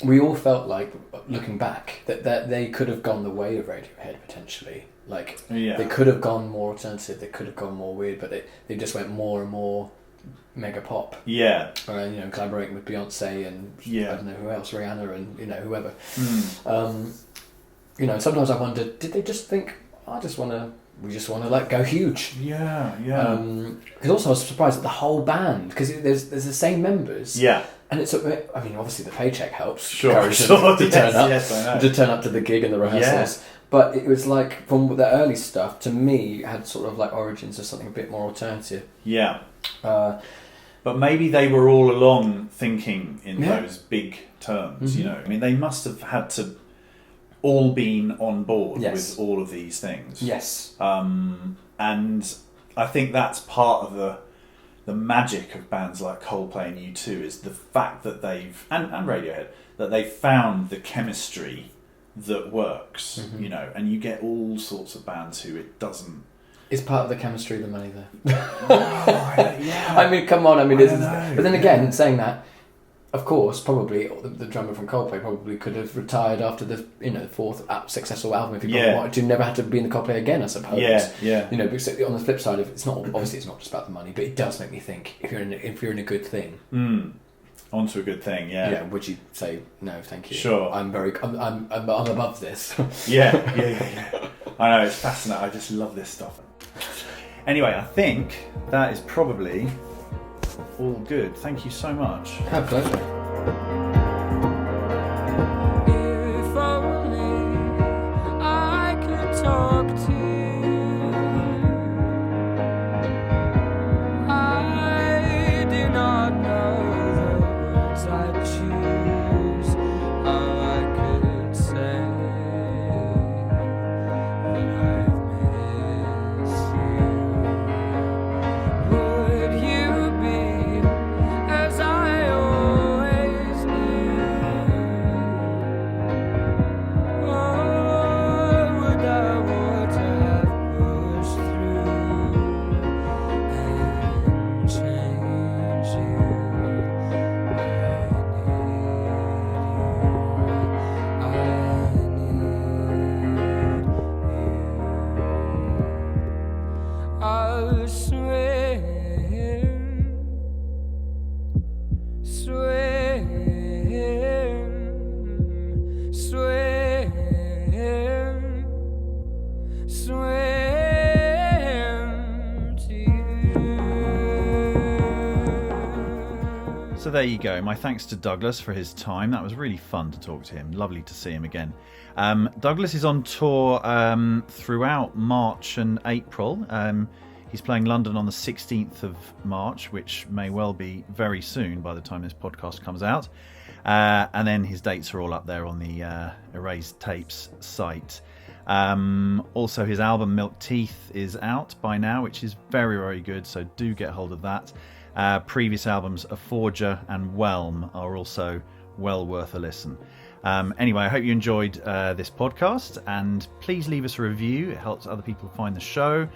we all felt like, looking back, that they could have gone the way of Radiohead potentially. Like they could have gone more alternative, they could have gone more weird, but they just went more and more mega pop. Yeah. Collaborating with Beyonce and I don't know who else, Rihanna and whoever. Sometimes I wonder, did they just think, we just want to like go huge? Yeah. Because also I was surprised at the whole band, because there's the same members. Yeah. And it's obviously the paycheck helps. Sure. To turn up. Yes, I know. To turn up to the gig and the rehearsals. Yeah. But it was like, from the early stuff, to me, had sort of like origins of something a bit more alternative. Yeah. But maybe they were all along thinking in those big terms, I mean, they must have had to all been on board with all of these things. Yes. And I think that's part of the magic of bands like Coldplay and U2 is the fact that they've, and Radiohead, that they've found the chemistry that works, and you get all sorts of bands who it doesn't. Is part of the chemistry the money there? I mean, come on. I mean, but then again, saying that, of course, probably the drummer from Coldplay probably could have retired after the fourth successful album if he wanted to. Never had to be in the Coldplay again, I suppose. Yeah. Because on the flip side, it's not just about the money, but it does make me think if you're in a good thing. Onto a good thing, yeah. Would you say no, thank you? Sure. I'm above this. Yeah. I know, it's fascinating. I just love this stuff. Anyway, I think that is probably all good. Thank you so much. My pleasure. If only I could talk to you. I do not know the words I'd choose. How I could So there you go. My thanks to Douglas for his time. That was really fun to talk to him. Lovely to see him again. Douglas is on tour throughout March and April. He's playing London on the 16th of March, which may well be very soon by the time this podcast comes out. And then his dates are all up there on the Erased Tapes site. Also, his album Milk Teeth is out by now, which is very, very good, so do get hold of that. Previous albums, A Forger and Whelm, are also well worth a listen. Anyway, I hope you enjoyed this podcast, and please leave us a review. It helps other people find the show.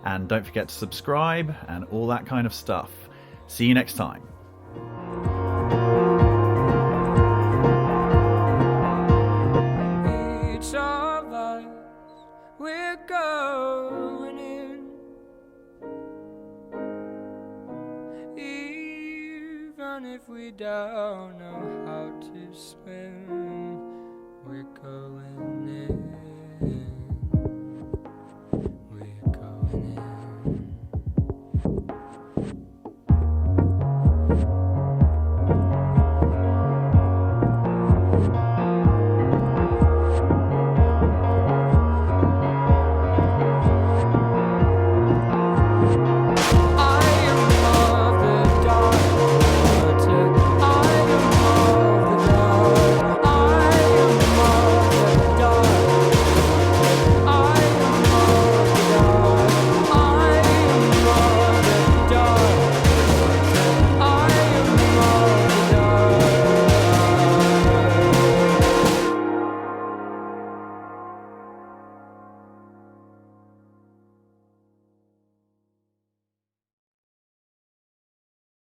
And don't forget to subscribe and all that kind of stuff. See you next time. Each of us, we're going in. Even if we don't know how to swim, we're going in.